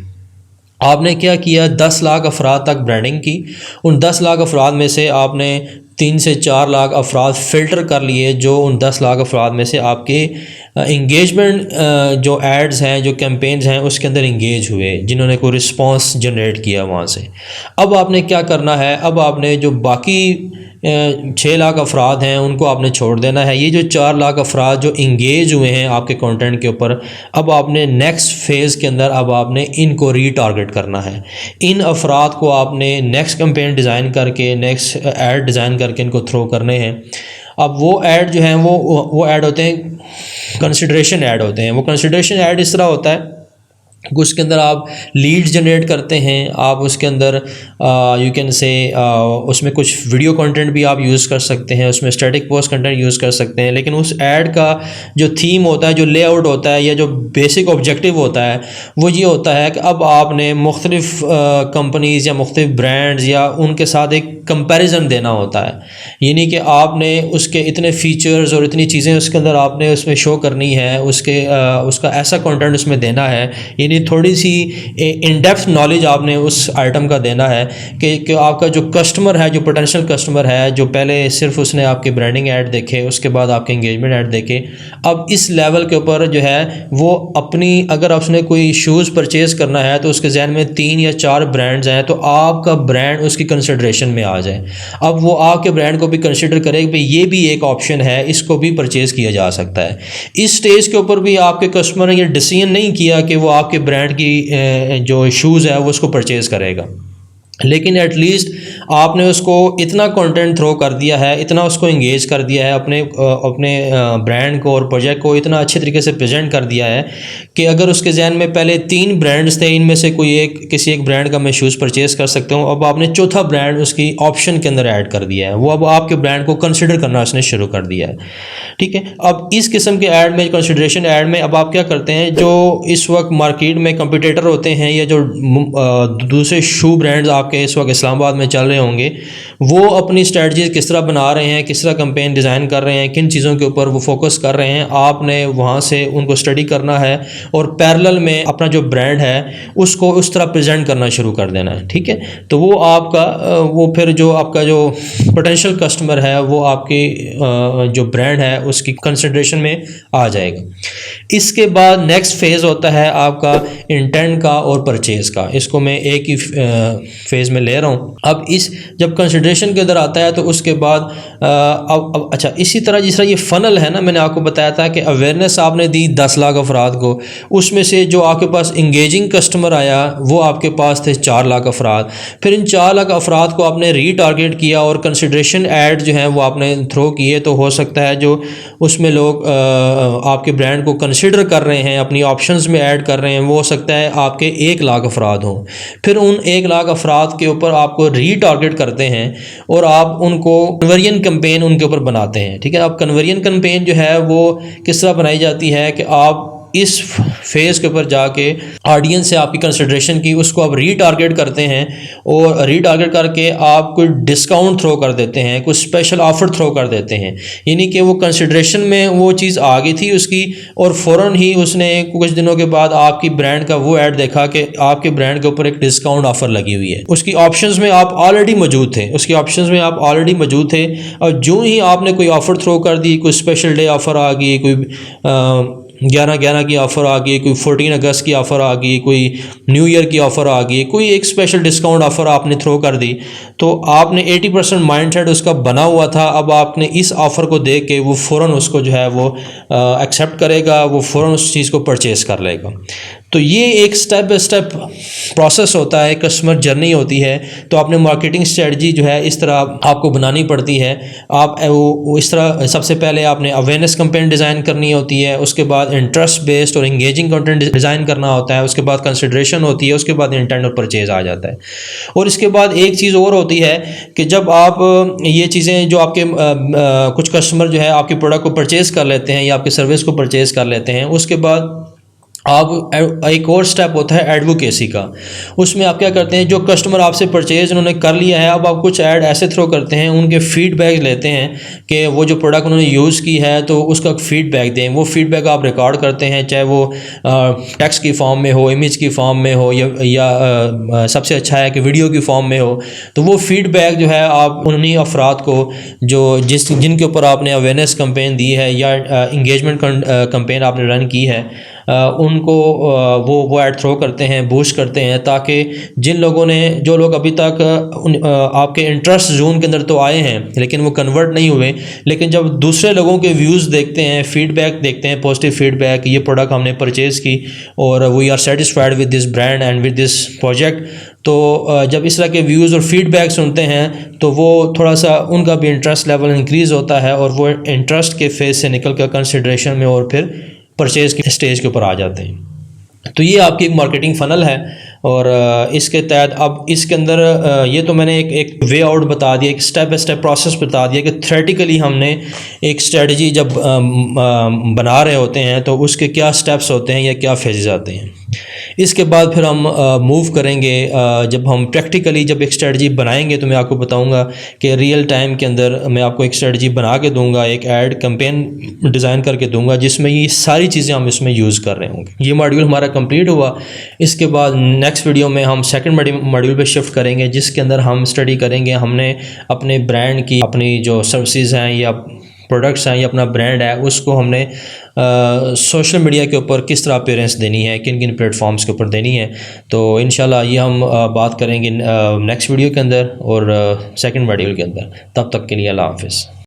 आपने क्या किया, 10 लाख अफराद तक ब्रांडिंग की। उन 10 लाख अफराद में से आपने 3 से 4 लाख अफराद फ़िल्टर कर लिए, जो उन 10 लाख अफराद में से आपके इंगेजमेंट जो एड्स हैं, जो कैंपेन्स हैं, उसके अंदर इंगेज हुए, जिन्होंने कोई रिस्पांस जनरेट किया वहाँ से। अब आपने क्या करना है, अब आपने जो बाकी 6 लाख अफराद हैं उनको आपने छोड़ देना है। ये जो 4 लाख अफराद जो इंगेज हुए हैं आपके कंटेंट के ऊपर, अब आपने नेक्स्ट फेज़ के अंदर अब आपने इनको रीटारगेट करना है। इन अफराद को आपने नेक्स्ट कैंपेन डिज़ाइन करके, नेक्स्ट ऐड डिज़ाइन करके इनको थ्रो करने हैं। अब वो ऐड जो हैं वो ऐड होते हैं, कंसिडरेशन ऐड होते हैं। वो कंसिडरेशन ऐड इस तरह होता है, उसके अंदर आप लीड जनरेट करते हैं, आप उसके अंदर यू कैन से उसमें कुछ वीडियो कंटेंट भी आप यूज़ कर सकते हैं, उसमें स्टैटिक पोस्ट कंटेंट यूज़ कर सकते हैं। लेकिन उस ऐड का जो थीम होता है, जो लेआउट होता है, या जो बेसिक ऑब्जेक्टिव होता है, वो ये होता है कि अब आपने मुख्तलिफ़ कंपनीज़ या मुख्तलिफ़ ब्रांड्स या उनके साथ एक कंपैरिजन देना होता है। यानी कि आपने उसके इतने फ़ीचर्स और इतनी चीज़ें उसके अंदर आपने उसमें शो करनी है, उसका ऐसा कंटेंट उसमें देना है, यानी थोड़ी सी इन डेप्थ नॉलेज आपने उस आइटम का देना है कि आपका जो कस्टमर है, जो पोटेंशियल कस्टमर है, जो पहले सिर्फ उसने आपके ब्रांडिंग ऐड देखे, उसके बाद आपके इंगेजमेंट ऐड देखे, अब इस लेवल के ऊपर जो है वो अपनी, अगर उसने कोई शूज़ परचेज़ करना है तो उसके जहन में 3 या 4 ब्रांड्स हैं, तो आपका ब्रांड उसकी कंसिडरेशन में आ जाए। अब वो आपके ब्रांड को भी कंसिडर करे कि भाई ये भी एक ऑप्शन है, इसको भी परचेज़ किया जा सकता है। इस स्टेज के ऊपर भी आपके कस्टमर ने ये डिसीजन नहीं किया कि वो आपके ब्रांड की जो शूज़ है वो उसको परचेज़ करेगा, लेकिन एटलीस्ट आपने उसको इतना कंटेंट थ्रो कर दिया है, इतना उसको इंगेज कर दिया है, अपने ब्रांड को और प्रोजेक्ट को इतना अच्छे तरीके से प्रेजेंट कर दिया है कि अगर उसके जहन में पहले 3 ब्रांड्स थे, इनमें से कोई एक, किसी एक ब्रांड का मैं शूज़ परचेज़ कर सकता हूँ, अब आपने चौथा ब्रांड उसकी ऑप्शन के अंदर ऐड कर दिया है। वो अब आपके ब्रांड को कंसिडर करना उसने शुरू कर दिया है। ठीक है, अब इस किस्म के ऐड में, कंसिडरेशन ऐड में, अब आप क्या करते हैं, जो इस वक्त मार्केट में कंपटीटर होते हैं या जो दूसरे शू ब्रांड्स आपके इस वक्त इस्लामाबाद में चल रहे होंगे, वो अपनी स्ट्रेटजीज किस तरह बना रहे हैं, किस तरह कैंपेन डिज़ाइन कर रहे हैं, किन चीज़ों के ऊपर वो फोकस कर रहे हैं, आपने वहाँ से उनको स्टडी करना है और पैरेलल में अपना जो ब्रांड है उसको उस तरह प्रेजेंट करना शुरू कर देना है। ठीक है, तो वो आपका वो फिर जो आपका जो पोटेंशियल कस्टमर है वो आपकी जो ब्रांड है उसकी कंसिडरेशन में आ जाएगा। इसके बाद नेक्स्ट फेज़ होता है आपका इंटेंट का और परचेज़ का। इसको मैं एक ही फेज़ में ले रहा हूँ। अब इस जब कंसिडरेशन के अंदर आता है तो उसके बाद अब अच्छा, इसी तरह जिस तरह ये फ़नल है ना, मैंने आपको बताया था कि अवेयरनेस आपने दी 10 लाख अफराद को, उसमें से जो आपके पास इंगेजिंग कस्टमर आया वो आपके पास थे 4 लाख अफराद। फिर इन 4 लाख अफराद को आपने रीटारगेट किया और कंसिडरेशन ऐड जो है वो आपने थ्रो किए। तो हो सकता है जो उसमें लोग आपके ब्रांड को कंसिडर कर रहे हैं, अपनी ऑप्शंस में ऐड कर रहे हैं, वो हो सकता है आपके 1 लाख अफराद हों। फिर उन 1 लाख अफराद के ऊपर आपको रीटारगेट करते हैं और आप उनको कन्वर्जन कैंपेन उनके ऊपर बनाते हैं। ठीक है, अब कन्वर्जन कैंपेन जो है वो किस तरह बनाई जाती है कि आप इस फेज़ के ऊपर जाके ऑडियंस से आपकी कंसिडरेशन की, उसको आप रीटारगेट करते हैं और रीटारगेट करके आप कोई डिस्काउंट थ्रो कर देते हैं, कुछ स्पेशल ऑफ़र थ्रो कर देते हैं। यानी कि वो कंसिडरेशन में वो चीज़ आ गई थी उसकी और फ़ौरन ही उसने कुछ दिनों के बाद आपकी ब्रांड का वो ऐड देखा कि आपके ब्रांड के ऊपर एक डिस्काउंट ऑफ़र लगी हुई है। उसकी ऑप्शंस में आप ऑलरेडी मौजूद थे, उसकी ऑप्शंस में आप ऑलरेडी मौजूद थे, और जो ही आपने कोई ऑफ़र थ्रो कर दी, कोई स्पेशल डे ऑफ़र आ गई, कोई 11/11 की ऑफ़र आ गई, कोई 14 अगस्त की ऑफ़र आ गई, कोई न्यू ईयर की ऑफ़र आ गई, कोई एक स्पेशल डिस्काउंट ऑफ़र आपने थ्रो कर दी, तो आपने 80% माइंडसेट उसका बना हुआ था। अब आपने इस ऑफ़र को देख के वो फ़ौरन उसको जो है वो एक्सेप्ट करेगा, वो फ़ौरन उस चीज़ को परचेज़ कर लेगा। तो ये एक स्टेप बाय स्टेप प्रोसेस होता है, कस्टमर जर्नी होती है। तो आपने मार्केटिंग स्ट्रेटजी जो है इस तरह आपको बनानी पड़ती है। आप वो इस तरह सबसे पहले आपने अवेयरनेस कैंपेन डिज़ाइन करनी होती है, उसके बाद इंटरेस्ट बेस्ड और इंगेजिंग कंटेंट डिज़ाइन करना होता है, उसके बाद कंसिडरेशन होती है, उसके बाद इंटेंट और परचेज़ आ जाता है। और इसके बाद एक चीज़ और होती है कि जब आप ये चीज़ें जो आपके कुछ कस्टमर जो है आपके प्रोडक्ट को परचेज़ कर लेते हैं या आपकी सर्विस को परचेज़ कर लेते हैं, उसके बाद आप एक और स्टेप होता है एडवोकेसी का। उसमें आप क्या करते हैं, जो कस्टमर आपसे परचेज़ उन्होंने कर लिया है, अब आप कुछ ऐड ऐसे थ्रो करते हैं, उनके फीडबैक लेते हैं कि वो जो प्रोडक्ट उन्होंने यूज़ की है तो उसका फीडबैक दें। वो फीडबैक आप रिकॉर्ड करते हैं, चाहे वो टेक्स्ट की फॉर्म में हो, इमेज की फॉर्म में हो, या सबसे अच्छा है कि वीडियो की फॉर्म में हो। तो वो फीडबैक जो है आप उन्हीं अफराद को जो जिनके ऊपर आपने अवेयरनेस कैंपेन दी है या इंगेजमेंट कैंपेन आपने रन की है, उनको वो ऐड थ्रो करते हैं, बूस्ट करते हैं, ताकि जो लोग अभी तक आपके इंटरेस्ट जोन के अंदर तो आए हैं लेकिन वो कन्वर्ट नहीं हुए, लेकिन जब दूसरे लोगों के व्यूज़ देखते हैं, फीडबैक देखते हैं, पॉजिटिव फीडबैक, ये प्रोडक्ट हमने परचेज़ की और we are satisfied with this brand and with this project, तो जब इस तरह के व्यूज़ और फीडबैक सुनते हैं तो वो थोड़ा सा उनका भी इंटरेस्ट लेवल इंक्रीज़ होता है और वो इंटरेस्ट के फेज़ से निकल कर कंसिडरेशन में और फिर परचेज़ के स्टेज के ऊपर आ जाते हैं। तो ये आपकी एक मार्केटिंग फ़नल है और इसके तहत अब इसके अंदर ये तो मैंने एक वे आउट बता दिया, एक स्टेप बाय स्टेप प्रोसेस बता दिया कि थ्योरेटिकली हमने एक स्ट्रेटजी जब बना रहे होते हैं तो उसके क्या स्टेप्स होते हैं या क्या फेजेस आते हैं। इसके बाद फिर हम मूव करेंगे, जब हम प्रैक्टिकली जब एक स्ट्रेटजी बनाएंगे तो मैं आपको बताऊंगा कि रियल टाइम के अंदर मैं आपको एक स्ट्रेटजी बना के दूंगा, एक ऐड कैंपेन डिज़ाइन करके दूंगा जिसमें ये सारी चीज़ें हम इसमें यूज़ कर रहे होंगे। ये मॉड्यूल हमारा कंप्लीट हुआ। इसके बाद नेक्स्ट वीडियो में हम सेकंड मॉड्यूल पे शिफ्ट करेंगे जिसके अंदर हम स्टडी करेंगे हमने अपने ब्रांड की, अपनी जो सर्विसेज हैं या प्रोडक्ट्स हैं या अपना ब्रांड है, उसको हमने सोशल मीडिया के ऊपर किस तरह अपीयरेंस देनी है, किन किन प्लेटफॉर्म्स के ऊपर देनी है। तो इंशाल्लाह ये हम बात करेंगे नेक्स्ट वीडियो के अंदर और सेकंड मॉड्यूल के अंदर। तब तक के लिए अल्लाह हाफ़िज़।